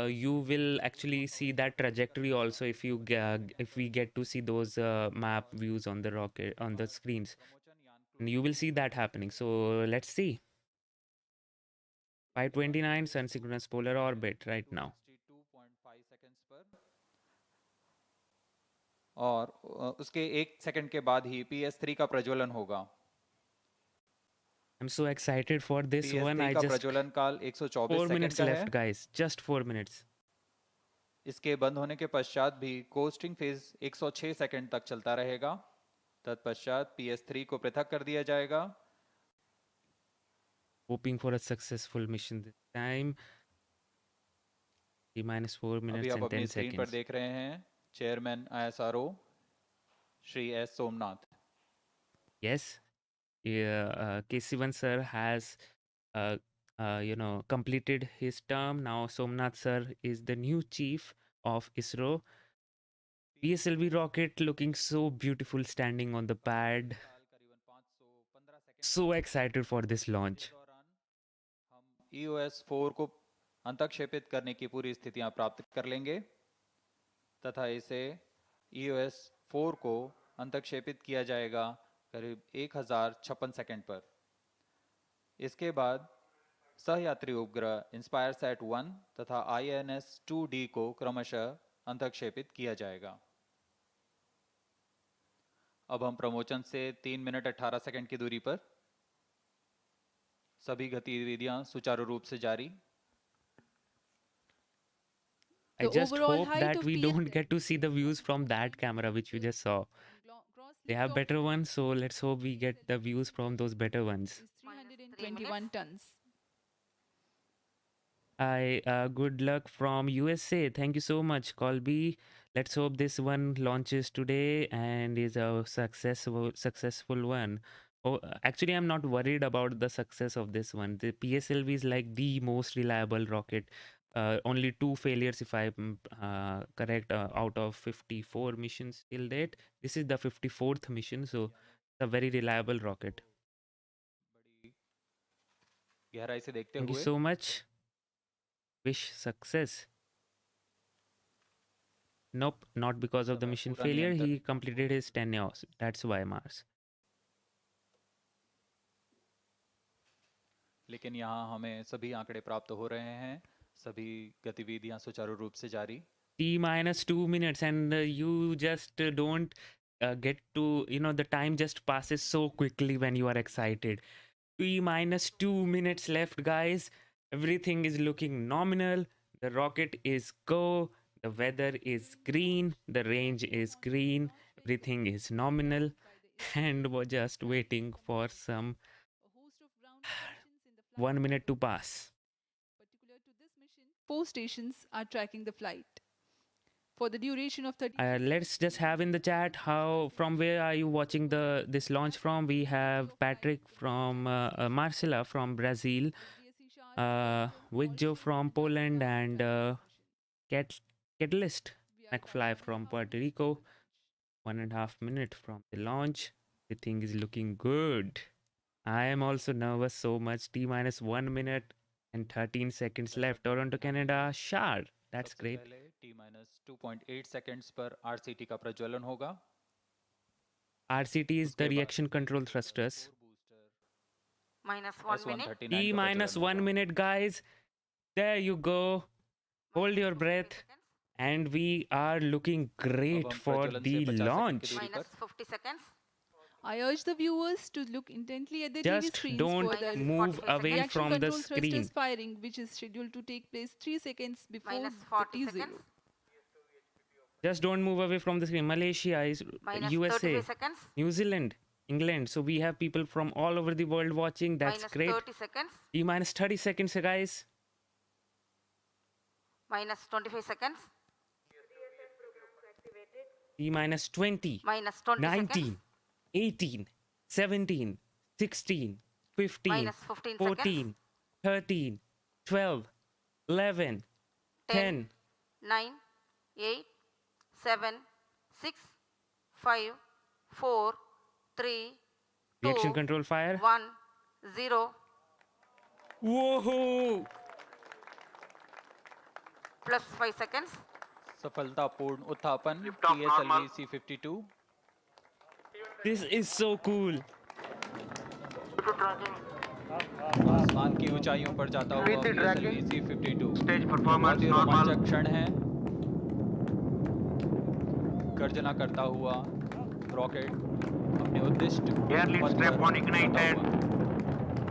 you will actually see that trajectory also if we get to see those map views on the rocket on the screens, and you will see that happening. So let's see. 529 sun synchronous polar orbit right now. 262.5 seconds पर और उसके 1 second के बाद ही PS3 का प्रज्वलन होगा। I'm so excited for this one. PS3 I का just प्रज्वलन काल 124 4 सेकंड minutes का है। left, guys. Just 4 minutes. इसके बंद होने के पश्चात भी कोस्टिंग फेज 106 सेकंड तक चलता रहेगा। तत्पश्चात PS3 को पृथक कर दिया जाएगा। Hoping for a successful mission this time. T minus 4 अभी minutes आप and अपनी 10 स्क्रीन पर seconds. देख रहे हैं chairman ISRO Shri S Somnath. Yes, KC1 sir has completed his term. Now Somnath sir is the new chief of ISRO. PSLV rocket looking so beautiful standing on the pad. So excited for this launch. हम EOS-4 को अंतक्षेपित करने की पूरी स्थितियां प्राप्त कर लेंगे तथा इसे EOS-4 को अंतक्षेपित किया जाएगा करीब 1056 सेकंड पर। इसके बाद सहयात्री उपग्रह InspireSat 1 तथा INS-2D को क्रमशः अंतक्षेपित किया जाएगा। अब हम प्रमोशन से 3 मिनट 18 सेकंड की दूरी पर। सभी गतिविधियां सुचारू रूप से जारी। I The just overall hope height that of we don't PSLV get to see the views from that camera which you just saw. gross They have liftoff better ones, so let's hope we get the views from those better ones. is 321 tons. Good luck from USA. Thank you so much, Colby. Let's hope this one launches today and is a successful one. Oh, actually, I'm not worried about the success of this one. The PSLV is like the most reliable rocket. Only 2 failures, if I'm correct, out of 54 missions till date. This is the 54th mission, so it's a very reliable rocket. बड़ी गहराई से देखते Thank you हुए so much. Wish success. Nope, not because of the mission पूरा failure. नियंत्रण He completed his tenure. That's why Mars. लेकिन यहाँ हमें सभी आंकड़े प्राप्त हो रहे हैं। सभी गतिविधियां सुचारू रूप से जारी। T minus 2 minutes, and you just don't get to, the time just passes so quickly when you are excited. T minus 2 minutes left, guys. Everything is looking nominal. The rocket is go. The weather is green. The range is green. Everything is nominal. And we're just waiting for some A host of ground stations in the flight 1 minute to pass. particular to this mission, 4 stations are tracking the flight. For the duration of 30 Let's just have in the chat from where are you watching this launch from. We have Patrick from Marcela from Brazil, Wigjo from Poland, and Catalyst McFly from Puerto Rico. 1.5 minutes from the launch. Everything is looking good. I am also nervous so much. T minus 1 minute and 13 seconds left. Toronto, Canada, Shard. That's सबसे great. पहले T-2.8 seconds पर RCT का प्रज्वलन होगा। RCT is the उसके बाद reaction control thrusters. minus 1 minute. S139 T का minus प्रज्वलन 1 होगा। minute, guys. There you go. Hold your breath. And we are looking अब great हम for प्रज्वलन से the 50 सेकंड की launch. दूरी minus पर। 50 seconds. I urge the viewers to look intently at the TV Just screens don't for the move 45 away reaction from the control screen. thrusters firing, which is scheduled to take place 3 seconds before Minus the 40 T0. seconds. Just don't move away from the screen. Malaysia, Minus USA, 35 seconds. New Zealand, England. So we have people from all over the world watching. That's Minus great. 30 seconds. T minus 30 seconds, guys. Minus 25 seconds. T minus 20. Minus 20 19, seconds. 18, 17, 16, 15, Minus 15 14, 13, 12, 11, 10. 9, 8, 7, 6, 5, 4, 3, Reaction 2, control fire. 1, 0. Whoa! plus 5 seconds. सफलतापूर्ण उत्थापन Liftoff PSLV normal. C-52 This is so cool. आसमान की ऊंचाइयों पर जाता हुआ With the PSLV tracking, C-52 stage बहुत performance ही normal. रोमांचक क्षण है गर्जना करता हुआ रॉकेट अपने उद्दिष्ट Airlift पथ strap पर on ignited. जाता हुआ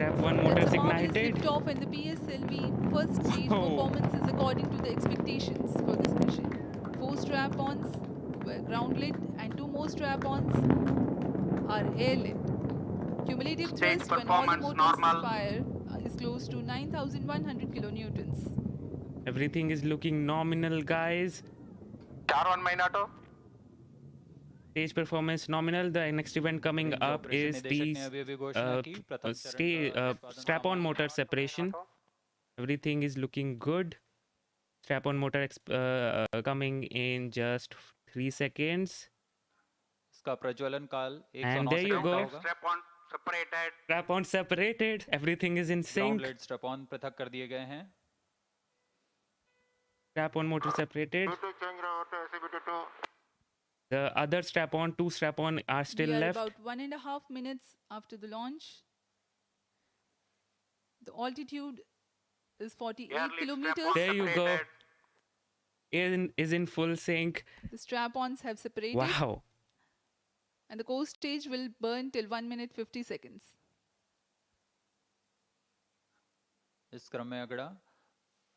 Strap 1 Let's motors mark this ignited. liftoff and the PSLV first stage Oh. performance is according to the expectations for this mission. 4 strap-ons were ground-lit and 2 more strap-ons are air-lit. Cumulative Stage thrust when all the performance motors normal. fire is close to 9,100 kilonewtons. Everything is looking nominal, guys. R1 Minato. Stage performance nominal. The next event coming range up operation is निदेशक the ने अभी घोषणा की प्रथम चरण का निष्पादन strap-on सामान्य motor separation. Everything is looking good. Strap-on motor coming in just 3 seconds. इसका प्रज्वलन काल And 109 there you सेकंड का go. होगा Strap on separated. Strap-on separated. Everything is in sync. Ground lead strap on पृथक कर दिए गए हैं Strap-on motor separated. The other strap-on, 2 strap-on are still We are left. about 1.5 minutes after the launch. The altitude is 48 Airlift kilometers. strap-on There you go. separated. Is in full sync. The strap-ons have separated. Wow. And the core stage will burn till 1 minute 50 seconds. इस क्रम में अगला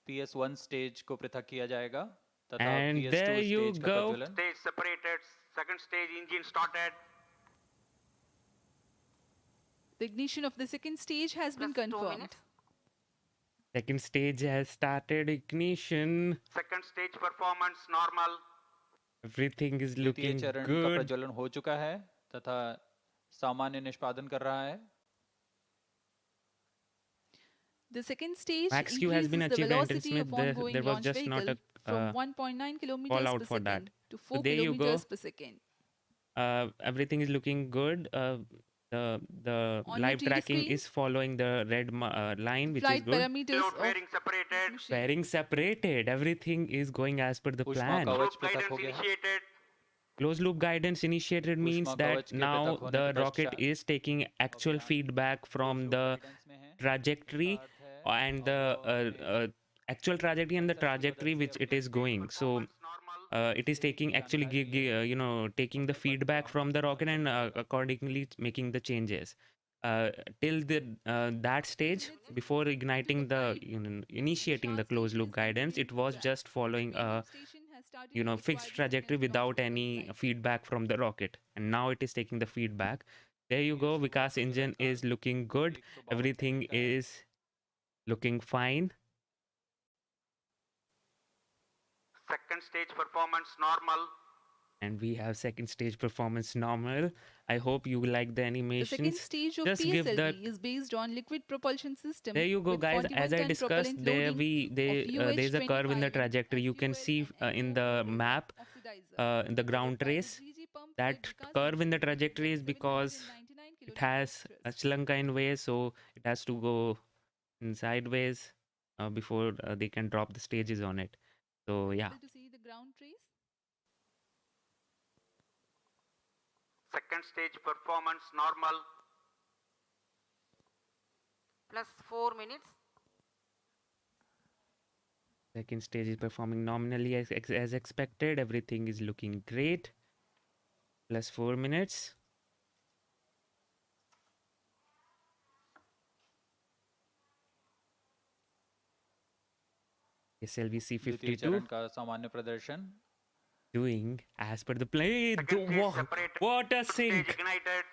PS1 stage को पृथक किया जाएगा तथा And PS2 there you stage का go. प्रज्वलन Stage separated. Second stage engine started. The ignition of the second stage has been Plus 2 confirmed. minutes. Second stage has started ignition. Second stage performance normal. Everything is द्वितीय looking चरण का good. प्रज्वलन हो चुका है तथा सामान्य निष्पादन कर रहा है The second stage Max Q has increases been the achieved, Anton velocity Smith. of ongoing There was launch just not vehicle a from 1.9 kilometers call out per for that. second to 4 there you go. kilometers per second. Everything is looking good. The On live your TV tracking screen, is following the red line, which is Flight good. parameters Payload of bearing this separated. mission. Bearing separated. Everything is going as per the ऊष्मा plan. कवच Loop पृथक guidance हो गया है initiated. Closed loop guidance initiated means ऊष्मा that कवच के now पृथक होने the के rocket पश्चात is taking actual अभियान feedback from closed loop the guidance में है trajectory इसका अर्थ है and the actual trajectory and the trajectory which it is going. So Normal. it is taking actually taking the feedback from the rocket and accordingly making the changes. Till that stage, before igniting the initiating the closed loop guidance, it was just following a fixed trajectory without any feedback from the rocket, and now it is taking the feedback. There you go. Vikas engine is looking good. Everything is looking fine. Second stage performance normal. And we have second stage performance normal. I hope you like the The animations. second stage of Just give PSLV the is based on liquid propulsion system. there you go, with guys. 41 As I ton discussed, propellant there loading there's a curve in the UH-25 trajectory. You can fuel see and in the map, oxidizer. in the ground The trace, 3G pump that fed Vikas curve in the engine trajectory is 799 because it has a kilonewton Sri Lankan way, so it has to go in sideways before they can drop the stages on it. So yeah. Able to see the ground trace? Second stage performance normal. Plus 4 minutes. Second stage is performing nominally as expected. Everything is looking great. Plus 4 minutes. PSLV द्वितीय चरण C-52 का सामान्य प्रदर्शन doing as per the plan. Second stage separated. What a Stage sync! ignited.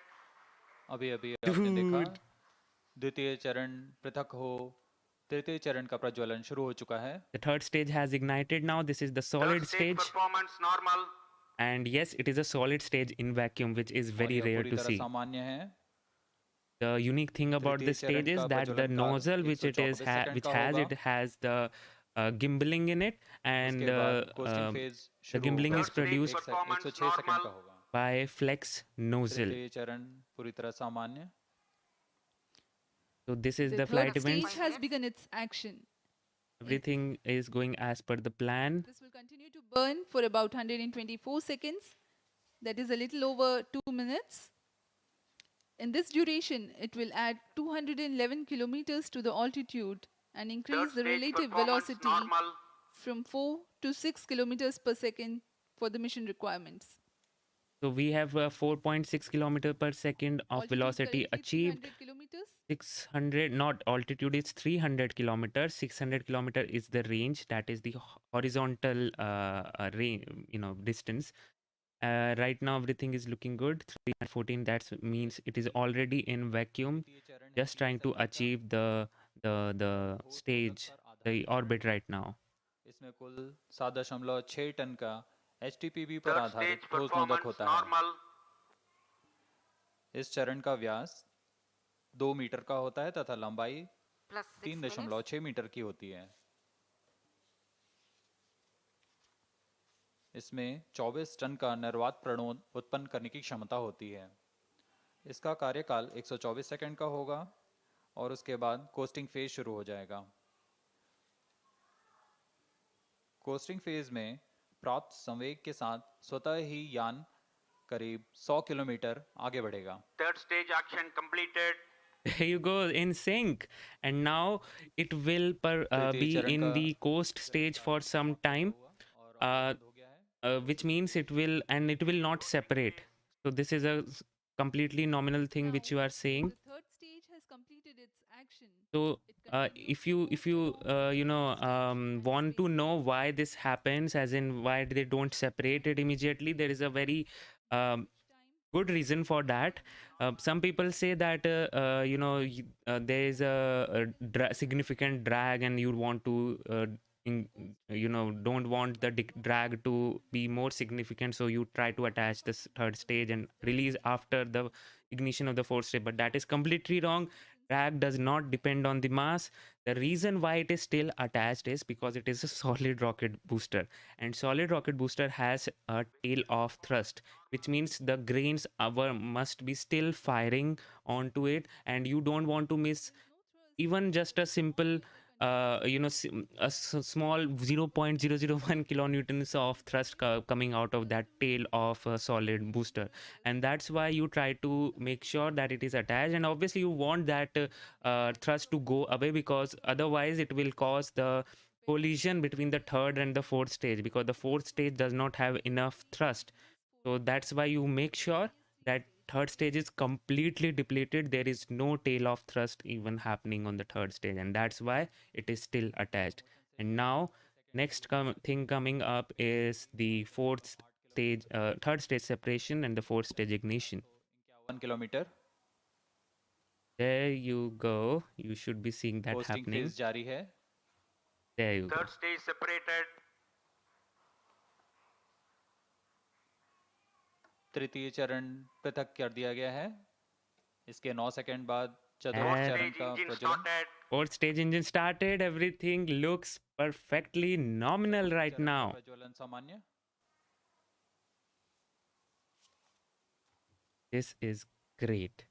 अभी अभी आपने देखा Dude. द्वितीय चरण पृथक हो तृतीय चरण का प्रज्वलन शुरू हो चुका है The third stage has ignited now. This is the solid Third stage stage. performance normal. And yes, it is a solid stage in vacuum, which is और very यह rare पूरी to तरह see. सामान्य है The unique thing about तृतीय this stage चरण is का that the प्रज्वलन काल nozzle which it is 124 second which का has होगा it has the gimbaling in it, and उसके बाद कोस्टिंग फेज the शुरू gimbaling होगा is produced 106 सेकंड का होगा by flex nozzle. तृतीय चरण पूरी तरह सामान्य So this is The the third flight stage event. has begun its action. Everything is going as per the plan. This will continue to burn for about 124 seconds. That is a little over 2 minutes. In this duration, it will add 211 kilometers to the altitude and increase the relative velocity from 4 to 6 kilometers per second for the mission requirements. So we have 4.6 kilometer per second of Altitude velocity currently achieved. 300 kilometers. 600, not altitude, is 300 kilometers. 600 kilometer is the range, that is the horizontal range, distance. Right now everything is looking good. 314, that means it is already in vacuum, just trying to achieve the stage, the orbit right now. इसमें कुल 7.6 ton का HTPB पर आधारित ठोस नोदक होता है। इस चरण का व्यास 2 मीटर का होता है तथा लंबाई 3.6 मीटर की होती है। इसमें 24 टन का निर्वात प्रणोद उत्पन्न करने की क्षमता होती है। इसका कार्यकाल 124 सेकंड का होगा और उसके बाद कोस्टिंग फेज शुरू हो जाएगा। कोस्टिंग फेज में प्राप्त संवेग के साथ स्वतः ही यान करीब 100 किलोमीटर आगे बढ़ेगा। Third stage action completed. Here you go, in sync, and now it will be in the coast stage for some time, which means it will not separate. So this is a completely nominal thing Now, which you are saying. the third stage has completed its action. So if you want to know why this happens, as in why they don't separate it immediately, there is a very good reason for that. Some people say that there is a significant drag and you want to don't want the drag to be more significant, so you try to attach this third stage and release after the ignition of the fourth stage, but that is completely wrong. Drag does not depend on the mass. The reason why it is still attached is because it is a solid rocket booster, and solid rocket booster has a tail of thrust, which means the grains must be still firing onto it, and you don't want to miss even just a simple small 0.001 kilonewtons of thrust coming out of that tail of a solid booster, and that's why you try to make sure that it is attached, and obviously you want that thrust to go away, because otherwise it will cause the collision between the third and the fourth stage, because the fourth stage does not have enough thrust. So that's why you make sure that third stage is completely depleted. There is no tail of thrust even happening on the third stage, and that's why it is still attached. And now next thing coming up is the fourth stage, third stage separation and the fourth stage ignition. 1 kilometre There you go. You should be seeing that costing happening. Phase जारी है। There you go. Third stage separated. तृतीय चरण पृथक कर दिया गया है। इसके 9 सेकंड बाद चतुर्थ चरण का प्रज्वलन। Fourth stage engine started. Everything looks perfectly nominal right now. प्रज्वलन सामान्य। This is great.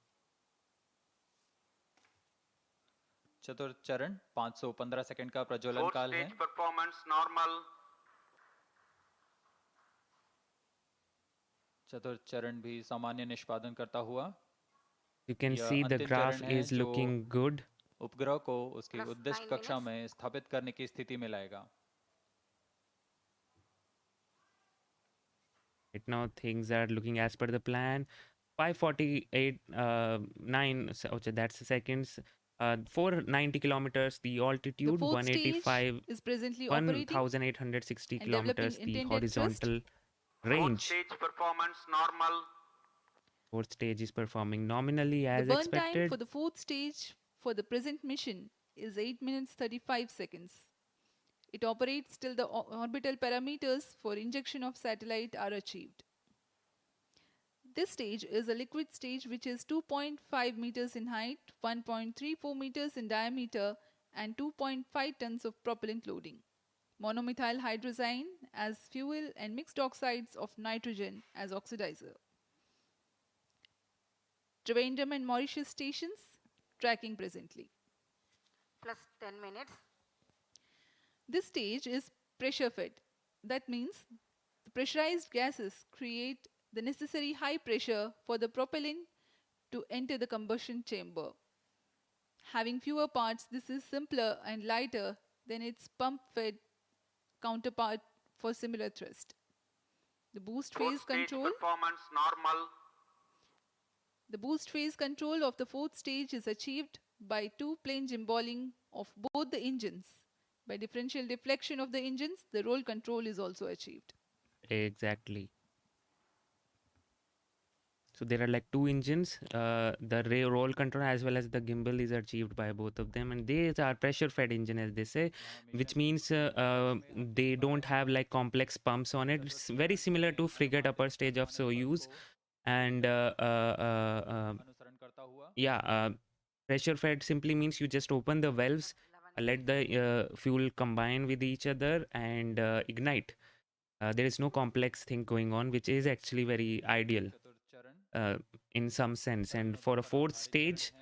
चतुर्थ चरण 515 सेकंड का प्रज्वलन Fourth काल है। stage performance normal. चतुर्थ चरण भी सामान्य निष्पादन करता हुआ। You can यह see the अंतिम graph चरण है is जो looking good. उपग्रह को उसकी Plus उद्दिष्ट 9 कक्षा minutes. में स्थापित करने की स्थिति में लाएगा। Right now things are looking as per the plan. 548 9 okay, that's the seconds. 490 kilometers the The altitude, fourth stage 185 is presently operating 1860 and developing kilometers the intended horizontal Fourth range. stage performance normal. Fourth stage is performing nominally The as burn time expected. for the fourth stage for the present mission is 8 minutes 35 seconds. It operates till the orbital parameters for injection of satellite are achieved. This stage is a liquid stage which is 2.5 meters in height, 1.34 meters in diameter, and 2.5 tons of propellant loading. Monomethyl hydrazine as fuel and mixed oxides of nitrogen as oxidizer. Trivandrum and Mauritius stations tracking presently. Plus 10 minutes. This stage is pressure fed. That means the pressurized gases create the necessary high pressure for the propellant to enter the combustion chamber. Having fewer parts, this is simpler and lighter than its pump-fed counterpart for similar thrust. The boost phase control performance normal. The boost phase control of the fourth stage is achieved by two-plane gimballing of both the engines. By differential deflection of the engines, the roll control is also achieved. Exactly. So there are like two engines, the roll control as well as the gimbal is achieved by both of them, and these are pressure fed engine as they say, which means they don't have like complex pumps on it. It's very similar to frigate upper stage of Soyuz, and pressure fed simply means you just open the valves, let the fuel combine with each other and ignite. There is no complex thing going on, which is actually very ideal in some sense. And for a fourth stage,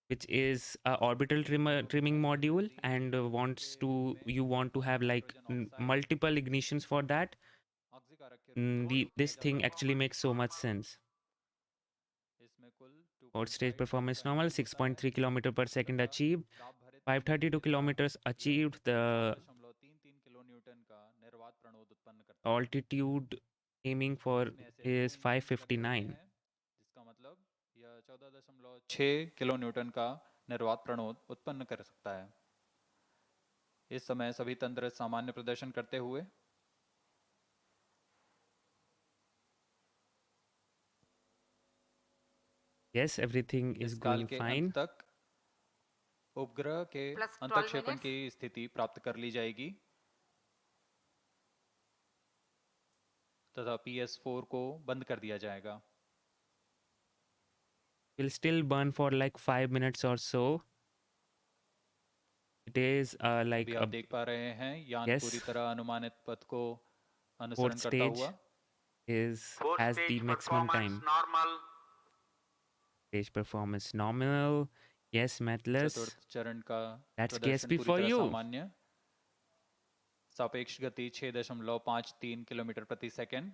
which is a orbital trimming module, and you want to have like multiple ignitions for that, this thing actually makes so much sense. Fourth stage performance normal, 6.3 kilometer per second achieved, 532 kilometers achieved. The altitude aiming for is 559. जिसका मतलब यह 14.6 kilo Newton का निर्वात प्रणोद उत्पन्न कर सकता है। इस समय सभी तंत्र सामान्य प्रदर्शन करते हुए Yes, everything is going fine. तक उपग्रह के अंतःक्षेपण की स्थिति प्राप्त कर ली जाएगी तथा PS4 को बंद कर दिया जाएगा। Will still burn for like 5 minutes or so. It is like आप देख पा रहे हैं यान पूरी तरह अनुमानित पथ को अनुसरण fourth करता हुआ has the maximum time. Normal. Stage performance nominal. Yes, Matlas. चतुर्थ चरण का That's प्रदर्शन KSP पूरी for तरह you. सामान्य। सापेक्ष गति 6.53 किलोमीटर प्रति सेकंड,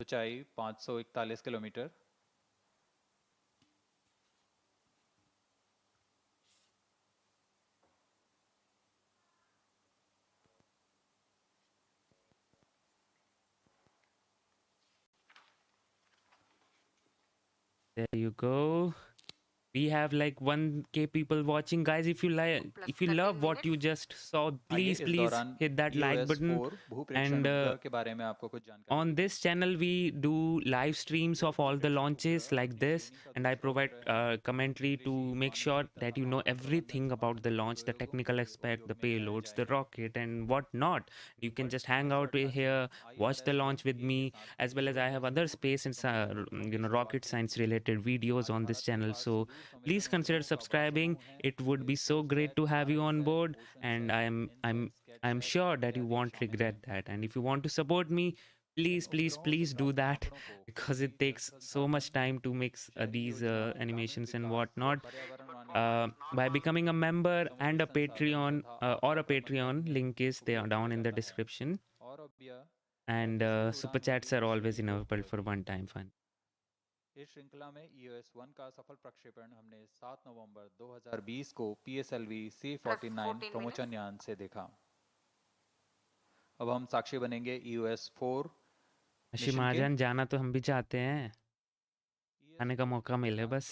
ऊंचाई 541 kilometre. There you go. We have like 1K people watching, guys. If you love what you just saw, please hit that like button. And on this channel we do live streams of all the launches like this, and I provide commentary to make sure that you know everything about the launch, the technical aspect, the payloads, the rocket, and what not. You can just hang out here, watch the launch with me, as well as I have other space and rocket science related videos on this channel. So please consider subscribing. It would be so great to have you on board, and I'm sure that you won't regret that. And if you want to support me, please do that, because it takes so much time to make these animations and whatnot. By becoming a member and a Patreon or a Patreon, link is there down in the description, and super chats are always available for one-time fun. इस श्रृंखला में EOS-1 का सफल प्रक्षेपण हमने 7 नवंबर 2020 को PSLV C-49 प्रमोचन यान से देखा। अब हम साक्षी बनेंगे EOS-4 महाजन, जाना तो हम भी चाहते हैं, आने का मौका मिले बस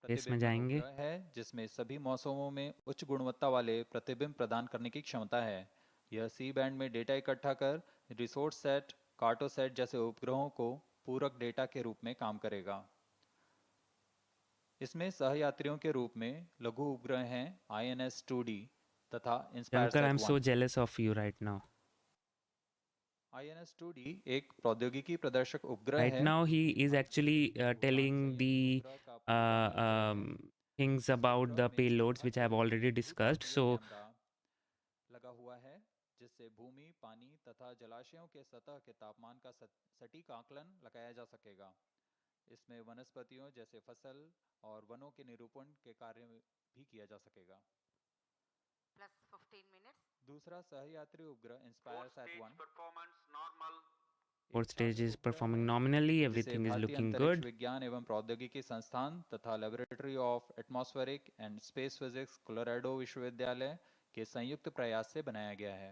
देश में जाएंगे। है जिसमें सभी मौसमों में उच्च गुणवत्ता वाले प्रतिबिंब प्रदान करने की क्षमता है। यह सी बैंड में डेटा इकट्ठा कर रिसोर्स सेट, कार्टोसेट जैसे उपग्रहों को पूरक डेटा के रूप में काम करेगा। इसमें सहयात्रियों के रूप में लघु उपग्रह हैं INS-2D तथा Shankar, I'm so jealous of you right now. INS-2D एक प्रौद्योगिकी प्रदर्शक उपग्रह है। Right now he is actually telling the things about the payloads which I have already discussed. So लगा हुआ है जिससे भूमि, पानी तथा जलाशयों के सतह के तापमान का सटीक आकलन लगाया जा सकेगा। इसमें वनस्पतियों जैसे फसल और वनों के निरूपण के कार्य भी किया जा सकेगा। 15 minutes. दूसरा सहयात्री उपग्रह inspire Fourth sat stage 1 performance normal. Fourth stage is performing nominally. जिसे Everything is भारतीय looking अंतरिक्ष good. विज्ञान एवं प्रौद्योगिकी संस्थान तथा laboratory of atmospheric and space physics Colorado विश्वविद्यालय के संयुक्त प्रयास से बनाया गया है।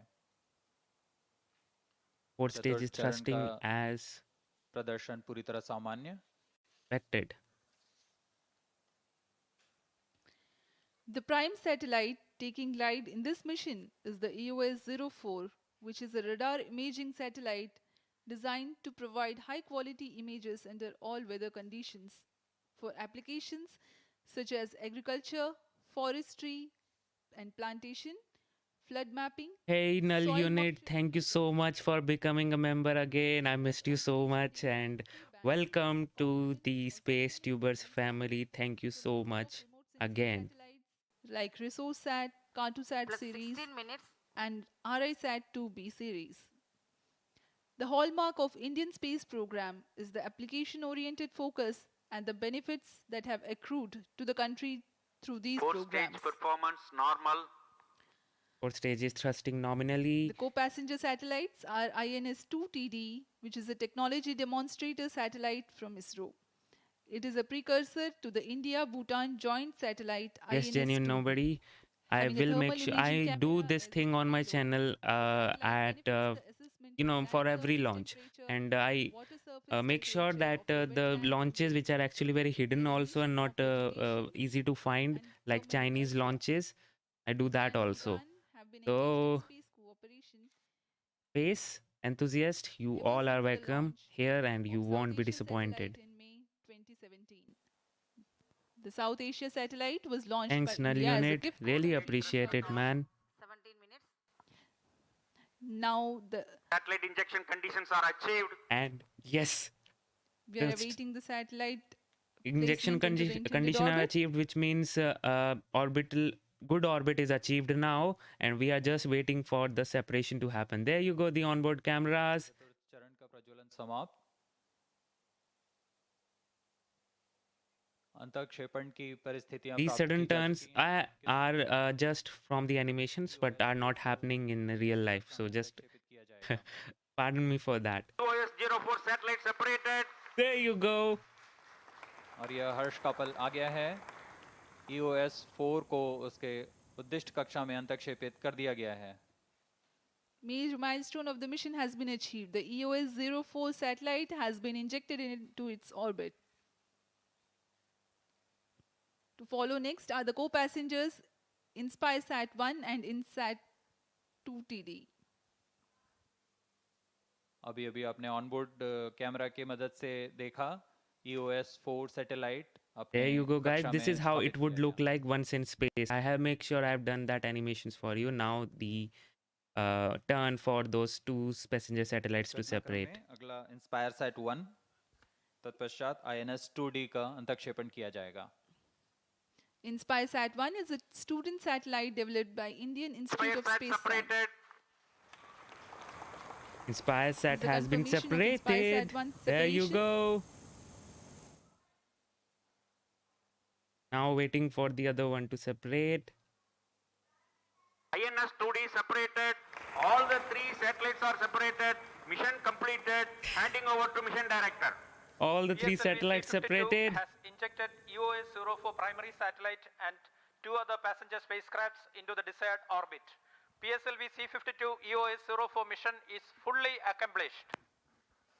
Fourth stage is चतुर्थ चरण thrusting का as प्रदर्शन पूरी तरह सामान्य। expected. The prime satellite taking light in this mission is the EOS-4, which is a radar imaging satellite designed to provide high-quality images under all weather conditions for applications such as agriculture, forestry and plantation, flood mapping, Hey, Null soil Unit, monitoring, thank you so much for becoming a member again. I missed you so much, and welcome to the Space Tubers family. Thank you so much again. like RISAT, Cartosat Plus series 16 minutes. and RISAT 2B series. The hallmark of Indian space program is the application-oriented focus and the benefits that have accrued to the country through these Fourth programs. stage performance normal. Fourth stage is thrusting nominally. The co-passenger satellites are INS-2TD, which is a technology demonstrator satellite from ISRO. It is a precursor to the India-Bhutan Joint Satellite Yes, genuine INS-2B. nobody. I Having a will thermal make sure imaging I do camera this as thing its on my payload. channel The satellite at benefits the assessment you of know, for land every surface launch, temperature, and I water surface make sure temperature that of the the wetlands and launches which are actually very hidden also and not vegetation easy to find, and like thermal Chinese inertia. launches, I do that India and also. Bhutan have been engaged in So space cooperation space enthusiast, you ever all are since the welcome launch here, and you of won't South be Asia disappointed. satellite in May 2017. The South Asia satellite was launched by Thanks, Null India as a Unit. gift. Really appreciate it, man. 17 minutes. Now Satellite injection conditions are achieved. And yes, we are just awaiting the satellite injection placement into the intended condition are orbit. achieved, which means orbital good orbit is achieved now, and we are just waiting for the separation to happen. There you go, the onboard cameras. चतुर्थ चरण का प्रज्वलन समाप्त। अंतःक्षेपण की परिस्थितियां These प्राप्त sudden की जा turns चुकी हैं। are just from the animations, but are not happening in real life. So just प्रक्षेपित किया जाएगा। pardon me for that. EOS-04 satellite separated. There you go. और यह हर्ष का पल आ गया है। EOS-4 को उसके उद्दिष्ट कक्षा में अंतःक्षेपित कर दिया गया है। Major milestone of the mission has been achieved. The EOS-4 satellite has been injected into its orbit. To follow next are the co-passengers InspireSat-1 and InSat-2TD. अभी अभी आपने ऑनबोर्ड कैमरा की मदद से देखा EOS-4 सैटेलाइट अपने There you go, guys. कक्षा This में is how स्थापित it would किया look गया। like once in space. I have make sure I have done that animations for you. Now the turn for those two passenger satellites to घटनाक्रम separate. में अगला InspireSat-1 तत्पश्चात INS-2D का अंतःक्षेपण किया जाएगा। InspireSat-1 is a student satellite developed by Indian Institute of InspireSat Space Science. separated. InspireSat The has been confirmation of separated. InspireSat-1 There you separation. go. Now waiting for the other one to separate. INS-2D separated. All the three satellites are separated. Mission completed. Handing over to mission director. All the three PSLV satellites C-52 separated. has injected EOS-4 primary satellite and two other passenger spacecrafts into the desired orbit. PSLV C-52 EOS-4 mission is fully accomplished.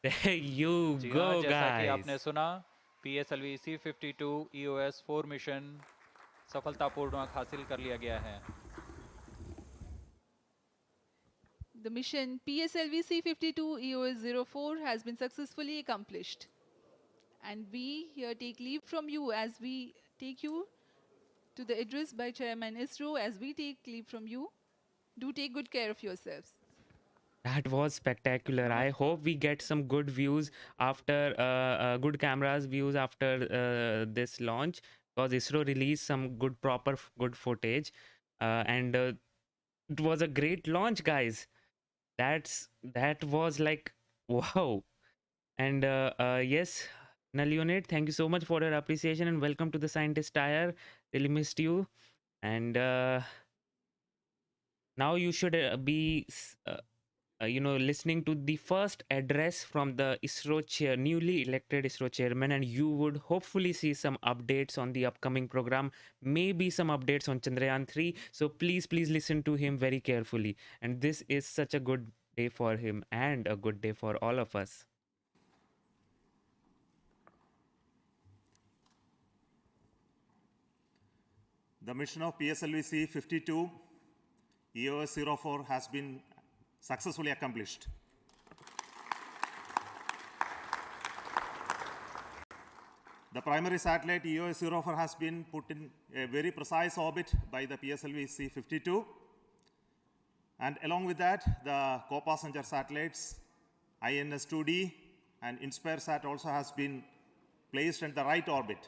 There you जी हाँ, go, जैसा कि guys. आपने सुना PSLV C-52 EOS-4 mission सफलतापूर्वक हासिल कर लिया गया है। The mission PSLV C-52 EOS-4 has been successfully accomplished. And we here take leave from you as we take you to the address by Chairman ISRO. As we take leave from you, do take good care of yourselves. That was spectacular. I hope we get some good views after good cameras views after this launch, because ISRO released some good proper good footage, and it was a great launch, guys. That was like wow. And yes, Null Unit, thank you so much for your appreciation and welcome to the Scientist Tire. Really missed you. And Now you should listening to the first address from the ISRO chair, newly elected ISRO chairman, and you would hopefully see some updates on the upcoming program, maybe some updates on Chandrayaan 3. So please listen to him very carefully. And this is such a good day for him and a good day for all of us. The mission of PSLV C-52 EOS-4 has been successfully accomplished. The primary satellite EOS-4 has been put in a very precise orbit by the PSLV C-52. And along with that, the co-passenger satellites INS-2D and InspireSat also has been placed in the right orbit.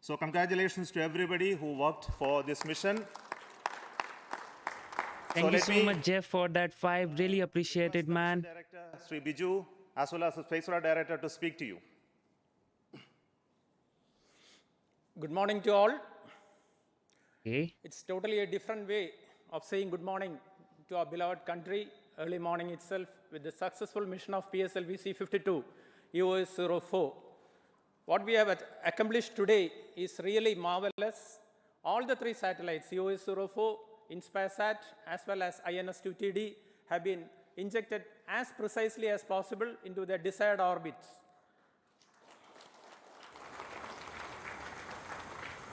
So congratulations to everybody who worked for this mission. Thank you so much, Jeff, for that 5. Really appreciate it, man. Director Sri Biju, as well as the Spaceflight Director, to speak to you. Good morning to all. Okay. It's totally a different way of saying good morning to our beloved country, early morning itself, with the successful mission of PSLV C-52 EOS-4. What we have accomplished today is really marvelous. All the 3 satellites, EOS-4, InspireSat, as well as INS-2D, have been injected as precisely as possible into their desired orbits.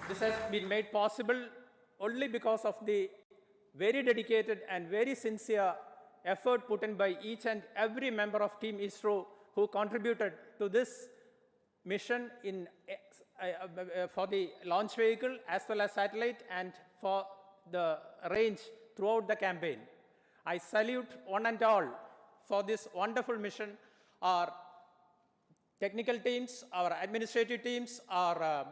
This has been made possible only because of the very dedicated and very sincere effort put in by each and every member of Team ISRO who contributed to this mission for the launch vehicle as well as satellite and for the range throughout the campaign. I salute one and all for this wonderful mission, our technical teams, our administrative teams, our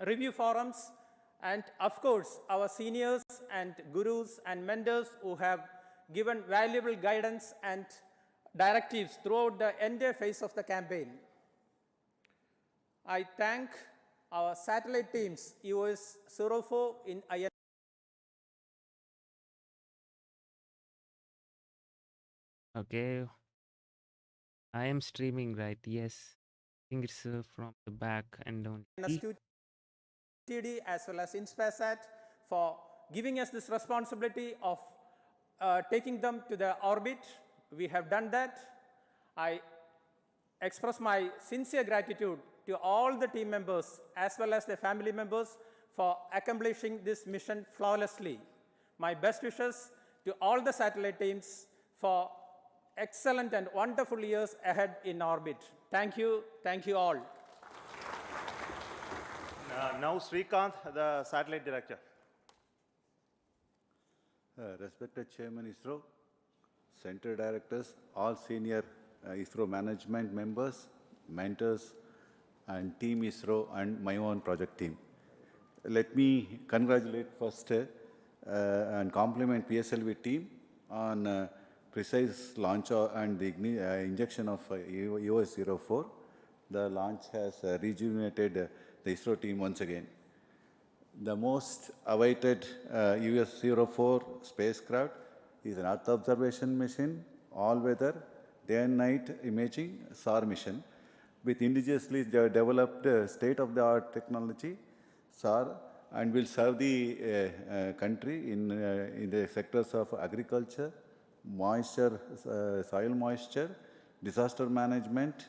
review forums, and of course our seniors and gurus and mentors who have given valuable guidance and directives throughout the entire phase of the campaign. I thank our satellite teams, EOS-4 in IIST. Okay. I am streaming, right? Yes. I think it's from the back and only. TD as well as InspireSat for giving us this responsibility of taking them to the orbit. We have done that. I express my sincere gratitude to all the team members as well as their family members for accomplishing this mission flawlessly. My best wishes to all the satellite teams for excellent and wonderful years ahead in orbit. Thank you all. Now Srikanth, the Satellite Director. Respected Chairman ISRO, Center Directors, all senior ISRO management members, mentors, and Team ISRO and my own project team. Let me congratulate first and compliment PSLV team on precise launch and the injection of EOS-4. The launch has rejuvenated the ISRO team once again. The most awaited EOS-4 spacecraft is an Earth observation mission, all-weather, day and night imaging SAR mission with indigenously developed state-of-the-art technology, SAR, and will serve the country in the sectors of agriculture, moisture, soil moisture, disaster management,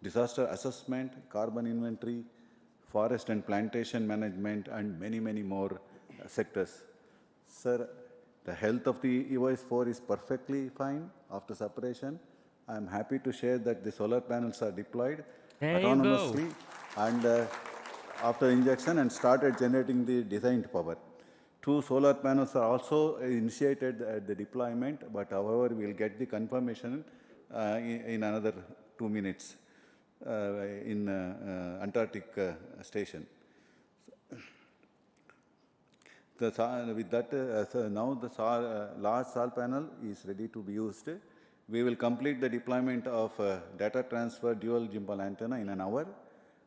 disaster assessment, carbon inventory, forest and plantation management, and many, many more sectors. Sir, the health of the EOS-4 is perfectly fine after separation. I am happy to share that the solar panels are deployed autonomously and after injection and started generating the designed power. 2 solar panels are also initiated at the deployment, but however, we will get the confirmation in another 2 minutes in Antarctic station. With that, now the large SAR panel is ready to be used. We will complete the deployment of data transfer dual gimbal antenna in an hour.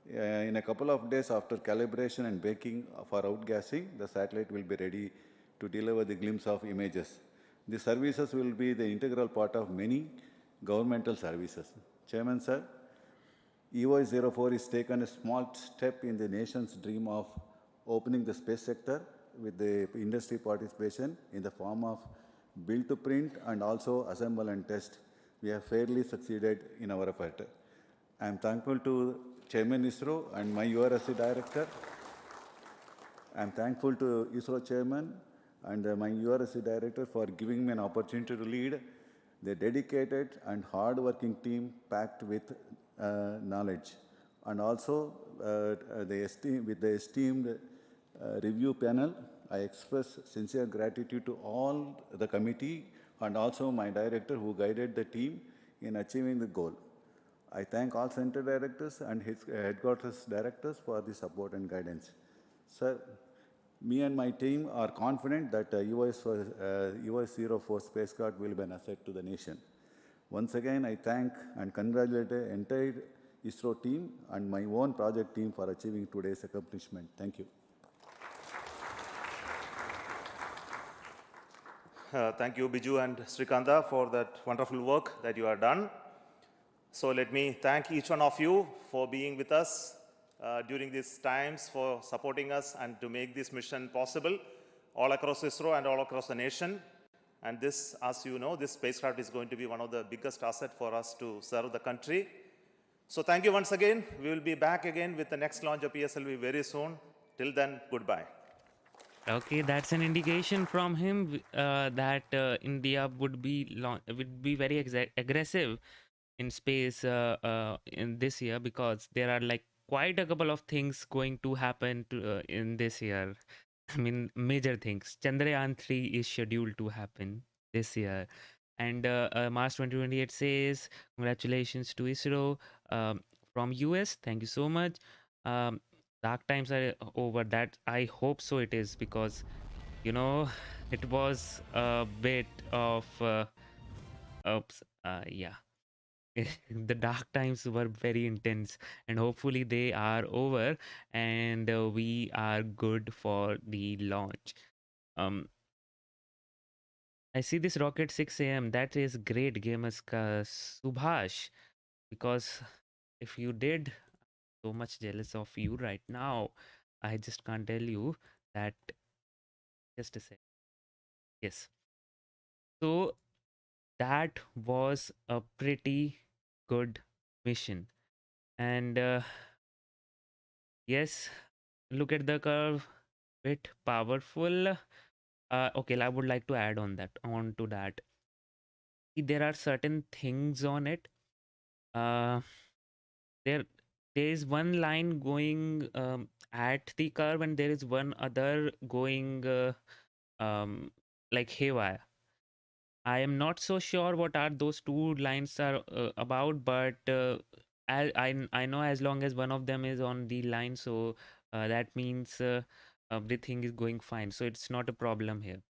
In a couple of days after calibration and baking for outgassing, the satellite will be ready to deliver the glimpse of images. The services will be the integral part of many governmental services. Chairman, sir, EOS-04 is taken a small step in the nation's dream of opening the space sector with the industry participation in the form of build to print and also assemble and test. We have fairly succeeded in our effort. I am thankful to Chairman ISRO and my URSC director. I am thankful to ISRO Chairman and my URSC director for giving me an opportunity to lead the dedicated and hard-working team packed with knowledge. And also with the esteemed review panel, I express sincere gratitude to all the committee and also my director who guided the team in achieving the goal. I thank all center directors and his headquarters directors for the support and guidance. Sir, me and my team are confident that EOS-04 spacecraft will be an asset to the nation. Once again, I thank and congratulate the entire ISRO team and my own project team for achieving today's accomplishment. Thank you. Thank you, Biju and Srikanta, for that wonderful work that you have done. So let me thank each one of you for being with us during these times, for supporting us and to make this mission possible all across ISRO and all across the nation. And this, as you know, this spacecraft is going to be one of the biggest assets for us to serve the country. So thank you once again. We will be back again with the next launch of PSLV very soon. Till then, goodbye. Okay, that's an indication from him that India would be very aggressive in space in this year, because there are like quite a couple of things going to happen in this year. I mean, major things. Chandrayaan 3 is scheduled to happen this year. And March 2028 says, congratulations to ISRO from US. Thank you so much. Dark times are over. That I hope so it is, because, you know, it was a bit of, yeah. The dark times were very intense, and hopefully they are over and we are good for the launch. I see this rocket 6 a.m. That is great, gamers Subhash, because if you did, so much jealous of you right now. I just can't tell you that. Just a sec. Yes. So that was a pretty good mission. And yes, look at the curve, bit powerful. Okay, I would like to add on to that. There are certain things on it. There is one line going at the curve, and there is one other going like haywire. I am not so sure what are those two lines are about, but I know as long as one of them is on the line, so that means everything is going fine. So it's not a problem here.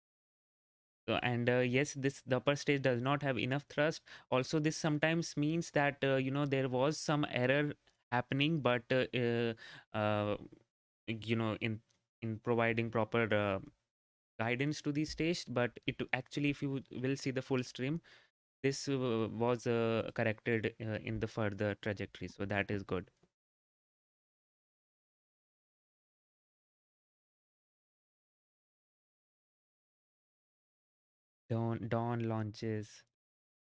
So, and yes, the upper stage does not have enough thrust. Also, this sometimes means that you know, there was some error happening, but you know, in providing proper guidance to the stage. But it actually, if you will see the full stream, this was corrected in the further trajectory, so that is good. Dawn launches.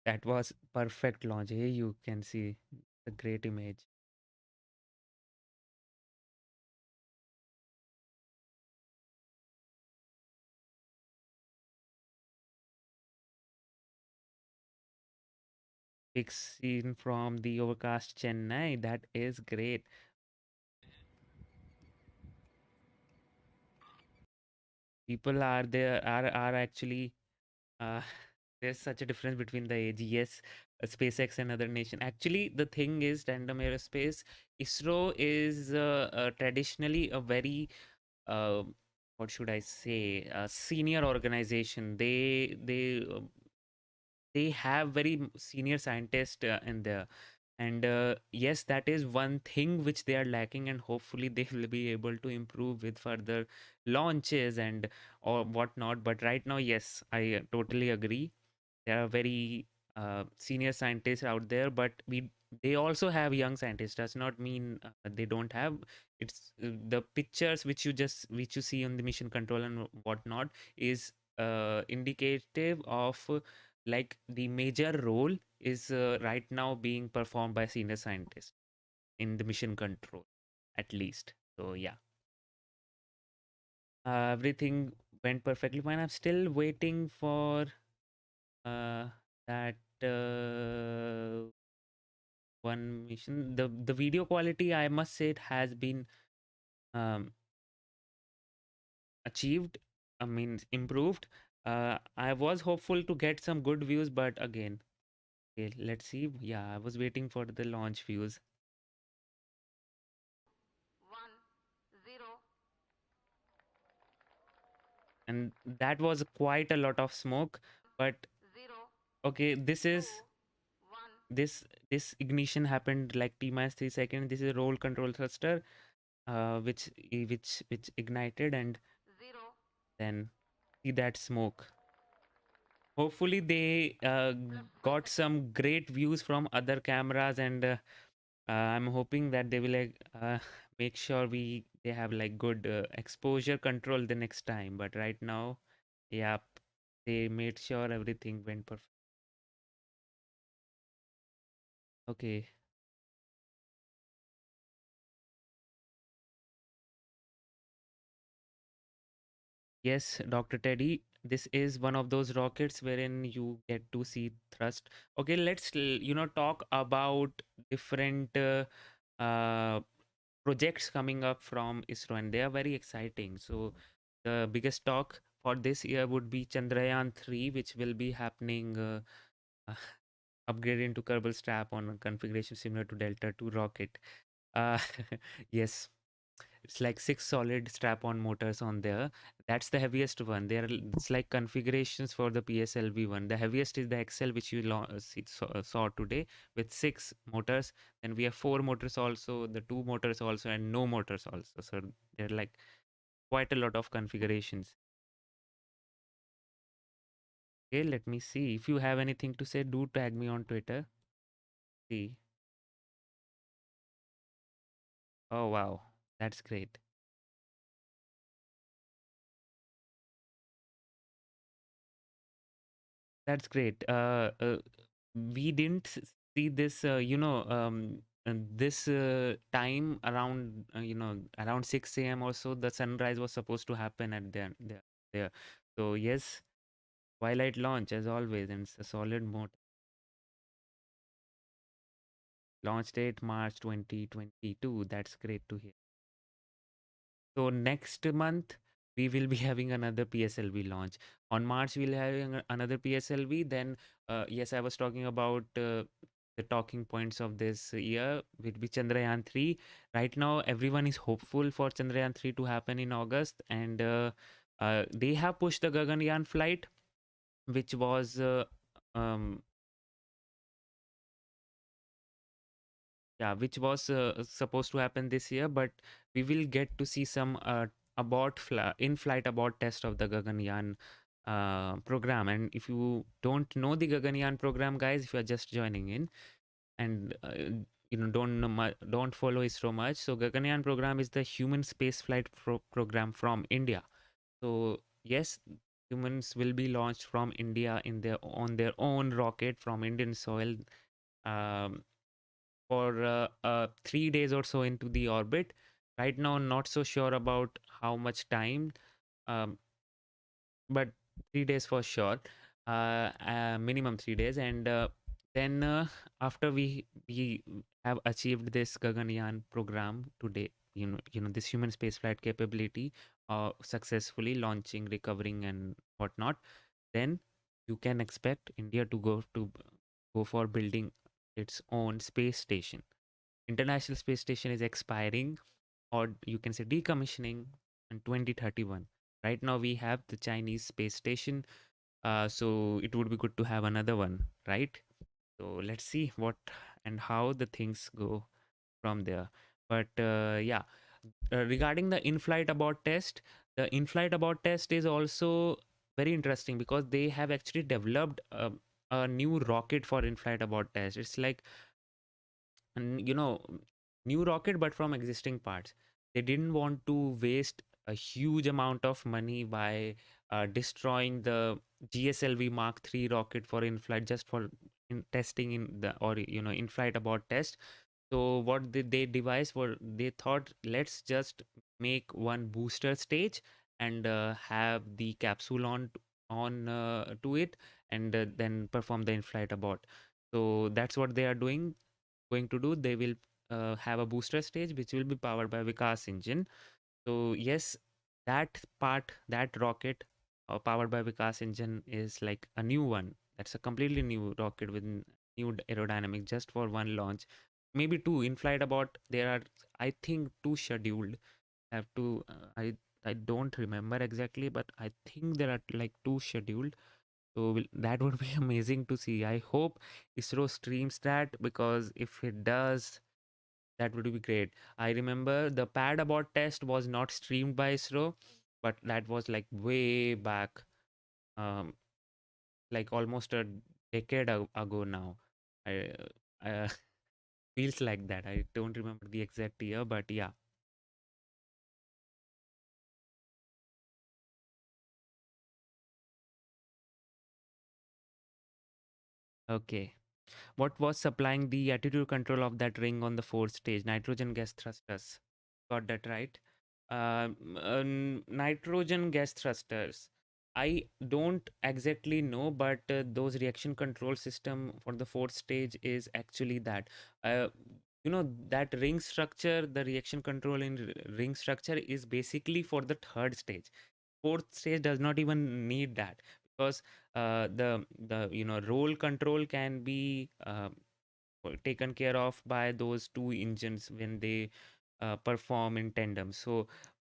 That was perfect launch. Here you can see the great image. Big scene from the overcast Chennai. That is great. People are there are actually there's such a difference between the age. Yes, SpaceX and other nation. Actually, the thing is, Tandem Aerospace, ISRO is traditionally a very what should I say, a senior organization. They have very senior scientists in there. And yes, that is one thing which they are lacking, and hopefully they will be able to improve with further launches and or whatnot. But right now, yes, I totally agree. There are very senior scientists out there, but they also have young scientists. Does not mean they don't have. It's the pictures which you see on the mission control and whatnot is indicative of like the major role is right now being performed by senior scientists in the mission control, at least. So yeah, everything went perfectly fine. I'm still waiting for uh, that one mission. The video quality, I must say, it has been um, achieved. I mean, improved. I was hopeful to get some good views, but again, okay, let's see. Yeah, I was waiting for the launch views. 1 0 And that was quite a lot of smoke, but 0 okay, this 2 is 1 this ignition happened like t minus 3 seconds. This is a roll control thruster which ignited, and 0 then see that smoke. Hopefully they got some great views from other cameras, and I'm hoping that they will like make sure they have like good exposure control the next time. But right now, yeah, they made sure everything went perfect. Okay. Yes, Dr. Teddy, this is one of those rockets wherein you get to see thrust. Okay, talk about different uh, projects coming up from ISRO, and they are very exciting. So the biggest talk for this year would be Chandrayaan 3, which will be happening uh, upgraded into Kerbal strap on a configuration similar to Delta 2 rocket. Uh, yes, it's like 6 solid strap-on motors on there. That's the heaviest one. It's like configurations for the PSLV one. The heaviest is the XL, which you saw today with 6 motors. Then we have 4 motors also, the 2 motors also, and no motors also. So they're like quite a lot of configurations. Okay, let me see. If you have anything to say, do tag me on Twitter. See. Oh wow, that's great. That's great. We didn't see this, this time around, around 6 a.m. or so. The sunrise was supposed to happen at there. So yes, twilight launch as always, and it's a solid mode. Launch date March 2022. That's great to hear. So next month we will be having another PSLV launch. On March we'll having another PSLV. Then yes, I was talking about the talking points of this year will be Chandrayaan 3. Right now everyone is hopeful for Chandrayaan 3 to happen in August, and they have pushed the Gaganyaan flight, which was um, which was supposed to happen this year, but we will get to see some in-flight abort test of the Gaganyaan program. And if you don't know the Gaganyaan program, guys, if you are just joining in and don't follow ISRO much, so Gaganyaan program is the human spaceflight program from India. So yes, humans will be launched from India on their own rocket from Indian soil. Um, for 3 days or so into the orbit. Right now, not so sure about how much time, um, but 3 days for sure. Minimum 3 days, and then after we have achieved this Gaganyaan program today, this human spaceflight capability, successfully launching, recovering, and whatnot, then you can expect India to go for building its own space station. International Space Station is expiring, or you can say decommissioning, in 2031. Right now, we have the Chinese space station, so it would be good to have another one, right? So let's see what and how the things go from there. But yeah, regarding the in-flight abort test, the in-flight abort test is also very interesting because they have actually developed a new rocket for in-flight abort test. It's like, you know, new rocket but from existing parts. They didn't want to waste a huge amount of money by destroying the GSLV Mark III rocket for in-flight, just for testing in the, or in-flight abort test. So what did they devise? Were they thought, let's just make one booster stage and have the capsule on to it, and then perform the in-flight abort. So that's what they are going to do. They will have a booster stage which will be powered by Vikas engine. So yes, that part, that rocket powered by Vikas engine is like a new one. That's a completely new rocket with new aerodynamics just for one launch. Maybe two in flight abort. There are, I think, two scheduled. Have to I don't remember exactly, but I think there are like two scheduled. So that would be amazing to see. I hope ISRO streams that, because if it does, that would be great. I remember the pad abort test was not streamed by ISRO, but that was like way back, um, like almost a decade ago now. I feels like that. I don't remember the exact year, but yeah. Okay. What was supplying the attitude control of that ring on the fourth stage? Nitrogen gas thrusters. Got that right. Nitrogen gas thrusters. I don't exactly know, but those reaction control system for the fourth stage is actually that. Uh, that ring structure, the reaction control in ring structure is basically for the third stage. Fourth stage does not even need that, because the roll control can be taken care of by those two engines when they perform in tandem. So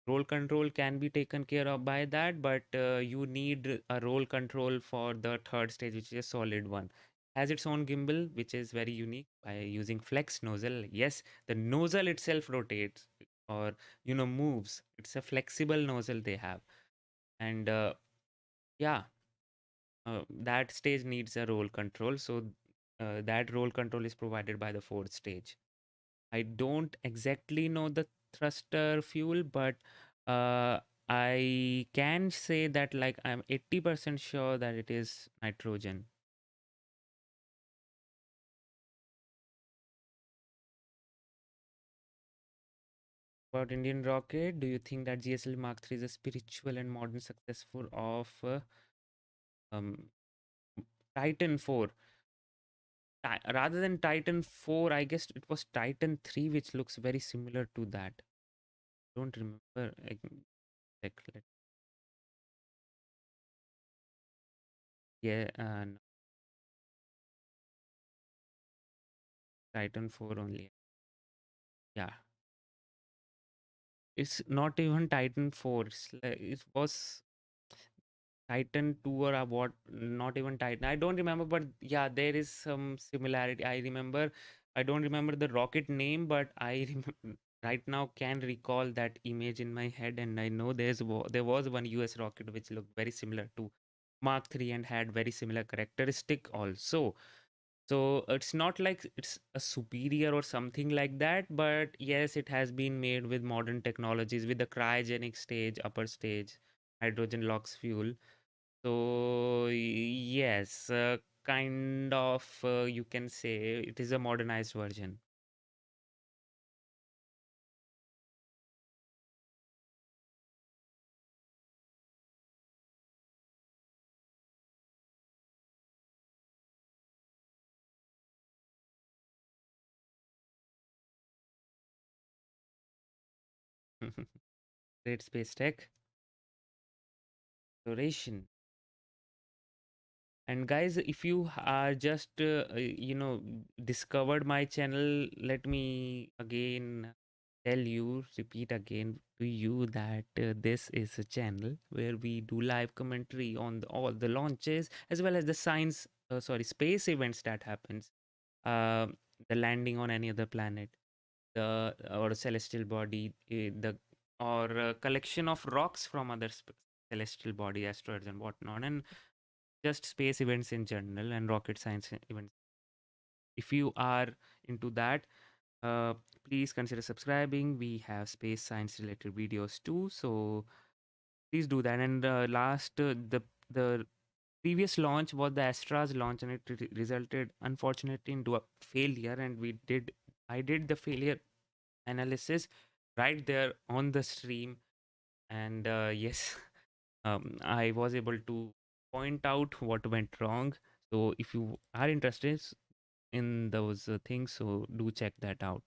roll control can be taken care of by that, but you need a roll control for the third stage, which is a solid one. Has its own gimbal, which is very unique, by using flex nozzle. Yes, the nozzle itself rotates, or moves. It's a flexible nozzle they have. And yeah, that stage needs a roll control. So that roll control is provided by the fourth stage. I don't exactly know the thruster fuel, but I can say that, like, I'm 80% sure that it is nitrogen. About Indian rocket, do you think that GSL Mark III is a spiritual and modern successor of um, Titan 4? Rather than Titan 4, I guess it was Titan 3, which looks very similar to that. Don't remember. I can check. Yeah, no, Titan 4 only. Yeah. It's not even Titan 4. It was Titan 2 or what, not even Titan. I don't remember, but yeah, there is some similarity. I don't remember the rocket name, but I right now can recall that image in my head, and I know there was one US rocket which looked very similar to Mark 3 and had very similar characteristic also. So it's not like it's a superior or something like that, but yes, it has been made with modern technologies, with the cryogenic stage, upper stage, hydrogen LOX fuel. So yes, kind of, you can say it is a modernized version. Great space tech exploration. And guys, if you are just discovered my channel, let me again repeat again to you that this is a channel where we do live commentary on all the launches, as well as the space events that happens. the landing on any other planet, the or a celestial body, the or a collection of rocks from other celestial body, asteroids and whatnot, and just space events in general and rocket science events. If you are into that, uh, please consider subscribing. We have space science related videos too, so please do that. And the previous launch was the Astra's launch, and it resulted unfortunately into a failure. And I did the failure analysis right there on the stream, and yes, I was able to point out what went wrong. So if you are interested in those things, so do check that out.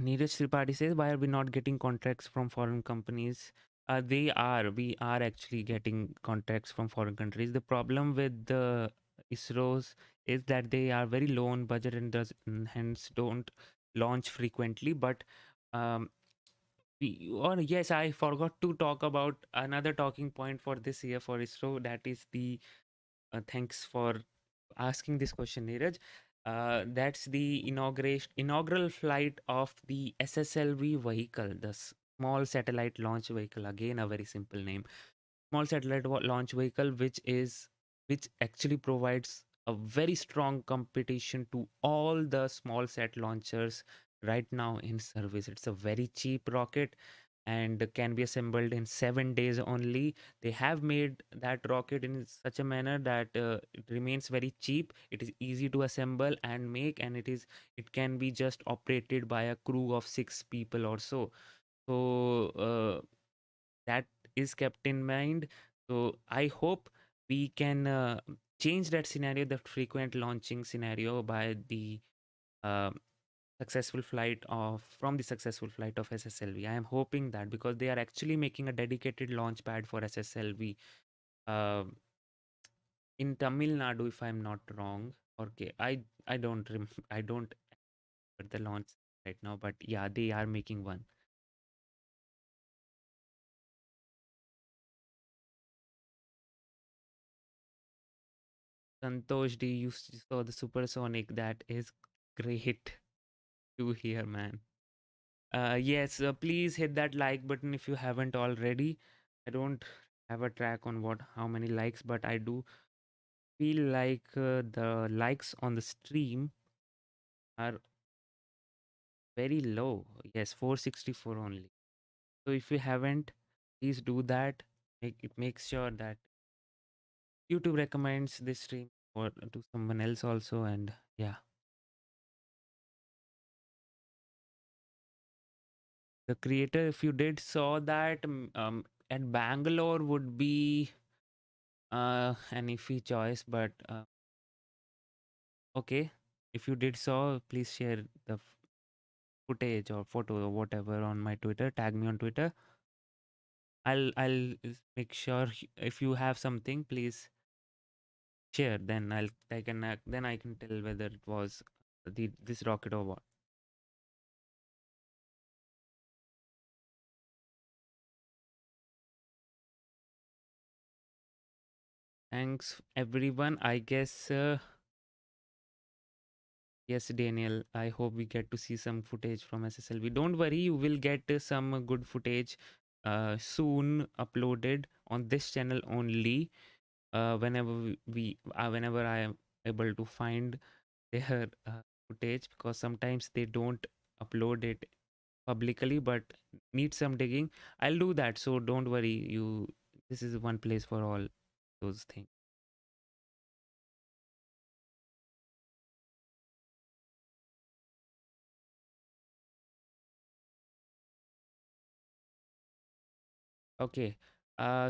Neeraj Tripathi says, why are we not getting contracts from foreign companies? We are actually getting contracts from foreign countries. The problem with the ISROs is that they are very low on budget and hence don't launch frequently. But um, yes, I forgot to talk about another talking point for this year for ISRO. That is the thanks for asking this question, Neeraj. That's the inaugural flight of the SSLV vehicle, the small satellite launch vehicle. Again, a very simple name. Small satellite launch vehicle, which actually provides a very strong competition to all the small sat launchers right now in service. It's a very cheap rocket and can be assembled in 7 days only. They have made that rocket in such a manner that it remains very cheap. It is easy to assemble and make, and it can be just operated by a crew of 6 people or so. So that is kept in mind. So I hope we can change that scenario, the frequent launching scenario, by the uh, successful flight of SSLV. I am hoping that, because they are actually making a dedicated launch pad for SSLV uh, in Tamil Nadu, if I'm not wrong. Okay, I don't I don't remember the launch right now, but yeah, they are making one. Santosh D, you saw the supersonic. That is great to hear, man. Yes, please hit that like button if you haven't already. I don't have a track on how many likes, but I do feel like the likes on the stream are very low. Yes, 464 only. So if you haven't, please do that. Make sure that YouTube recommends this stream or to someone else also. And yeah, the creator, if you did saw that, at Bangalore would be an iffy choice, but okay. If you did saw, please share the footage or photo or whatever on my Twitter. Tag me on Twitter. I'll make sure if you have something, please share. Then I can tell whether it was this rocket or what. Thanks everyone. I guess yes, Daniel. I hope we get to see some footage from SSLV. Don't worry, you will get some good footage soon uploaded on this channel only. Whenever whenever I am able to find their footage, because sometimes they don't upload it publicly, but need some digging. I'll do that, so don't worry. This is one place for all those things. Okay.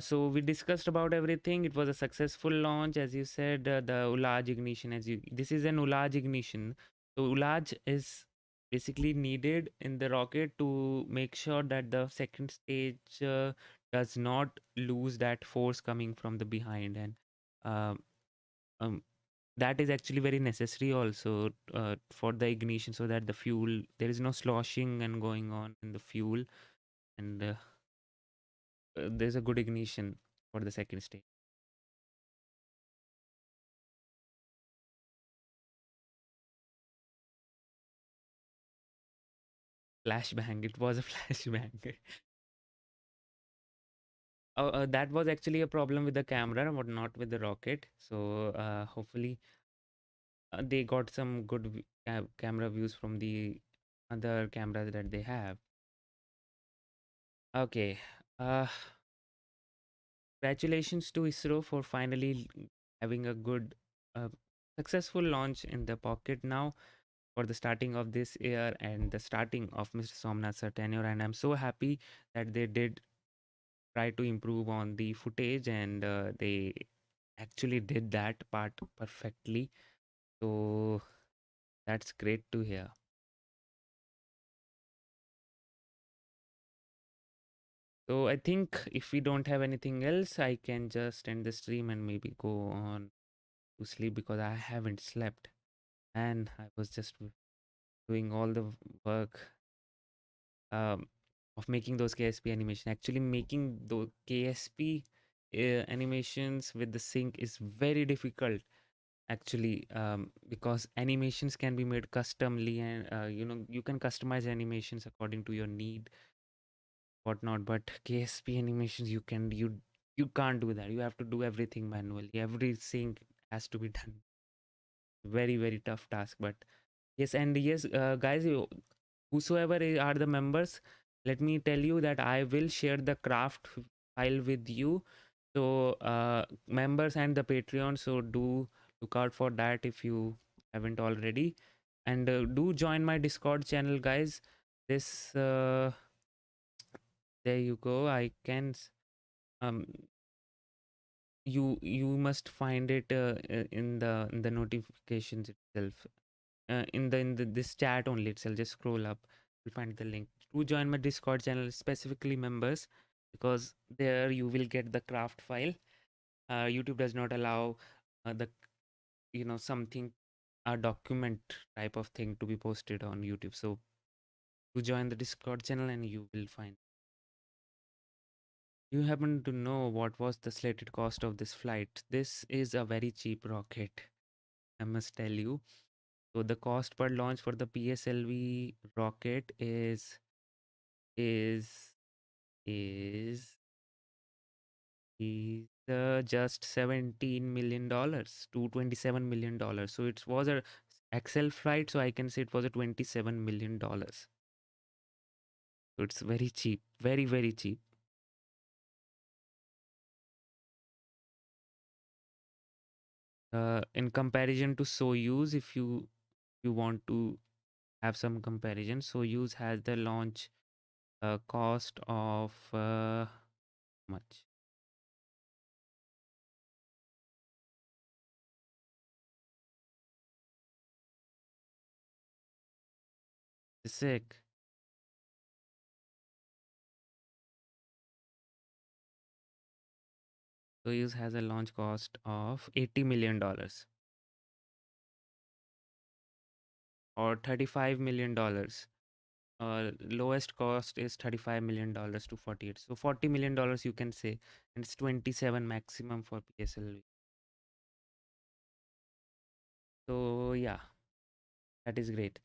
So we discussed about everything. It was a successful launch, as you said. The Ulaj ignition, this is an Ulaj ignition. So Ulaj is basically needed in the rocket to make sure that the second stage does not lose that force coming from the behind, and um, um, that is actually very necessary also for the ignition, so that the fuel, there is no sloshing and going on in the fuel, and there's a good ignition for the second stage. Flashbang. It was a flashbang. That was actually a problem with the camera, but not with the rocket. So hopefully they got some good camera views from the other cameras that they have. Okay. Congratulations to ISRO for finally having a good, uh, successful launch in the pocket now for the starting of this year and the starting of Mr. Somnath's tenure. And I'm so happy that they did try to improve on the footage, and they actually did that part perfectly. So that's great to hear. So I think if we don't have anything else, I can just end the stream and maybe go on to sleep, because I haven't slept and I was just doing all the work um, of making those KSP animation. Actually, making the KSP animations with the sync is very difficult. Actually, because animations can be made customly, and you can customize animations according to your need, whatnot. But KSP animations, you can't do that. You have to do everything manually. Every sync has to be done. Very very tough task, but yes. And yes, guys, whosoever are the members, let me tell you that I will share the craft file with you. So members and the Patreon, so do look out for that if you haven't already. And do join my Discord channel, guys. This there you go. I can um you must find it in the notifications itself, in the this chat only itself. Just scroll up, you'll find the link to join my Discord channel, specifically members, because there you will get the craft file. YouTube does not allow the something, a document type of thing, to be posted on YouTube. So to join the Discord channel and you will find. You happen to know what was the slated cost of this flight? This is a very cheap rocket, I must tell you. So the cost per launch for the PSLV rocket is is just $17 million to $27 million. So it was a XL flight, so I can say it was a $27 million. So it's very cheap, very very cheap. In comparison to Soyuz, if you want to have some comparison, Soyuz has the launch cost of much. Sick. Soyuz has a launch cost of $80 million or $35 million. Lowest cost is $35 million to 48. So $40 million you can say, and it's 27 maximum for PSLV. So yeah, that is great.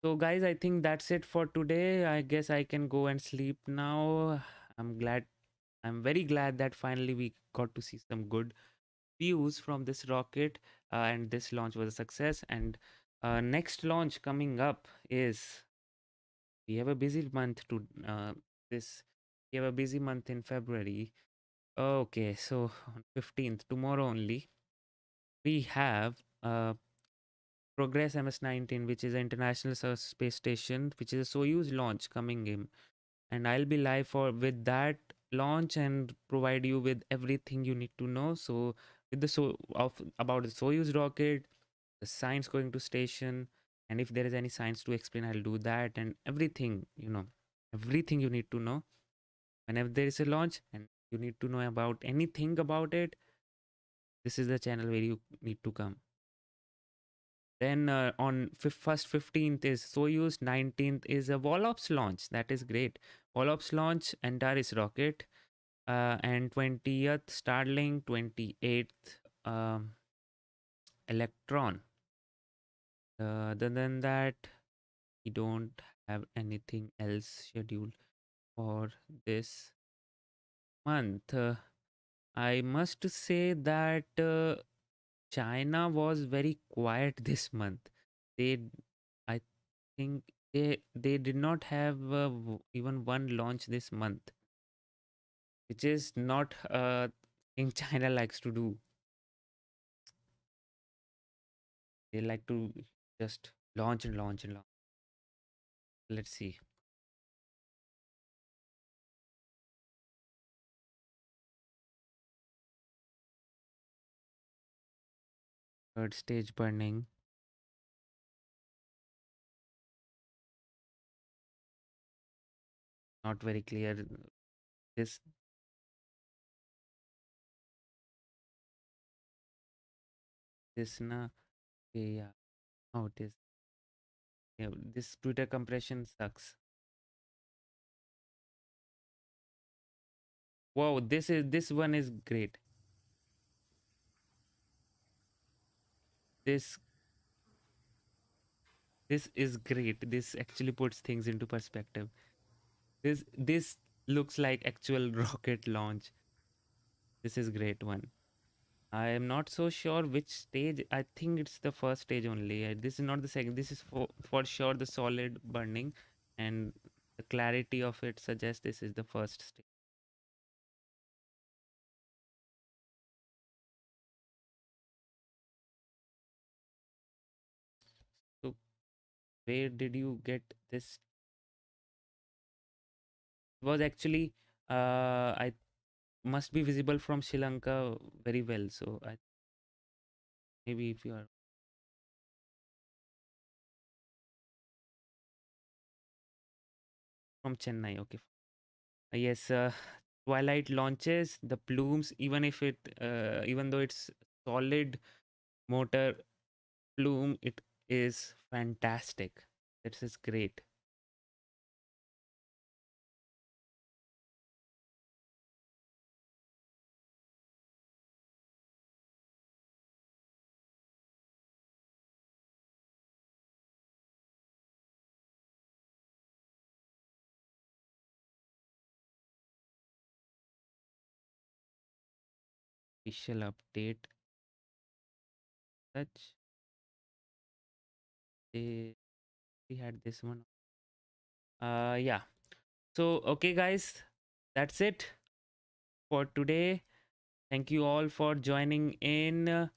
So guys, I think that's it for today. I guess I can go and sleep now. I'm very glad that finally we got to see some good views from this rocket, and this launch was a success. And next launch coming up is, we have a busy month to this we have a busy month in February. Okay, so on 15th, tomorrow only, we have Progress MS-19, which is an international space station, which is a Soyuz launch coming in, and I'll be live for with that launch and provide you with everything you need to know. So with the about the Soyuz rocket, the science going to station, and if there is any science to explain, I'll do that, and everything, everything you need to know whenever there is a launch and you need to know about anything about it. This is the channel where you need to come. Then on first 15th is Soyuz, 19th is a Volops launch. That is great. Volops launch, Antares rocket, and 20th Starlink, 28th Electron. Other than that, we don't have anything else scheduled for this month. I must say that China was very quiet this month. They, I think they did not have even one launch this month, which is not a thing China likes to do. They like to just launch and launch and launch. Let's see. Third stage burning. Not very clear. This na. Okay, yeah. Oh, it is. Yeah, this Twitter compression sucks. Wow, this one is great. This is great. This actually puts things into perspective. This looks like actual rocket launch. This is great one. I am not so sure which stage. I think it's the first stage only. This is not the second. This is for sure the solid burning, and the clarity of it suggests this is the first stage. So where did you get this? It was actually I must be visible from Sri Lanka very well. So maybe if you are from Chennai, okay. Yes, Twilight launches the plumes, even if even though it's solid motor plume, it is fantastic. This is great. Official update. Such we had this one. Yeah. So okay, guys, that's it for today. Thank you all for joining in,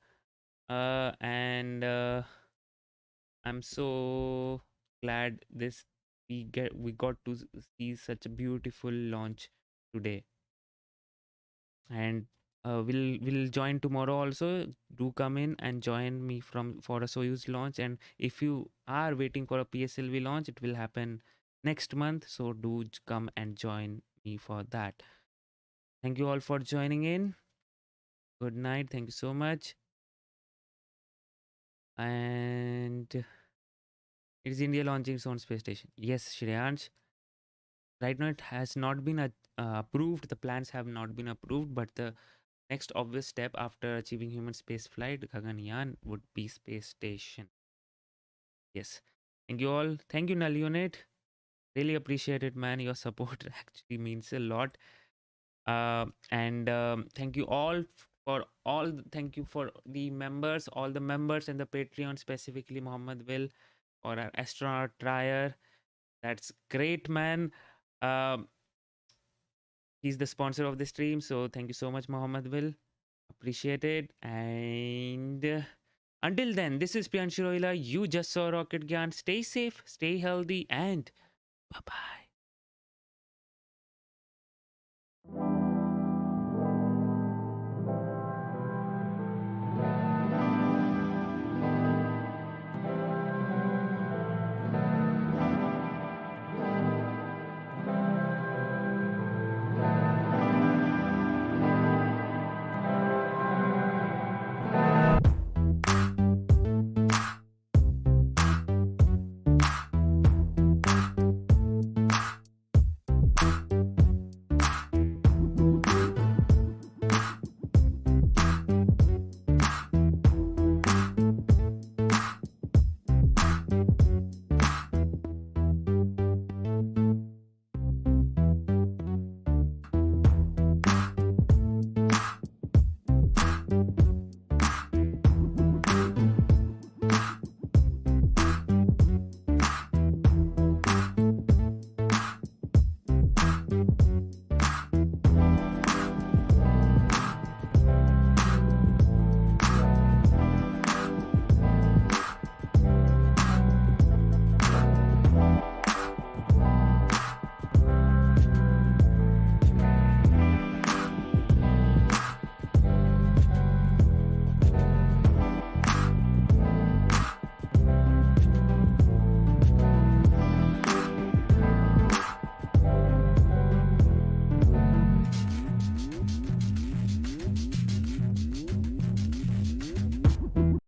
and I'm so glad we got to see such a beautiful launch today, and we'll join tomorrow also. Do come in and join me for a Soyuz launch, and if you are waiting for a PSLV launch, it will happen next month, so do come and join me for that. Thank you all for joining in. Good night. Thank you so much. And it is India launching its own space station. Yes, Shreyansh. Right now, it has not been approved. The plans have not been approved, but the next obvious step after achieving human space flight, Gaganyaan, would be space station. Yes. Thank you all. Thank you, Null Unit. Really appreciate it, man. Your support actually means a lot. And thank you all thank you for the members, all the members and the Patreon, specifically Muhammad Will or our astronaut Trier. That's great, man. He's the sponsor of the stream, so thank you so much, Muhammad Will. Appreciate it. And until then, this is Priyanshu Rohila. You just saw Rocket Gyan. Stay safe, stay healthy, and bye-bye.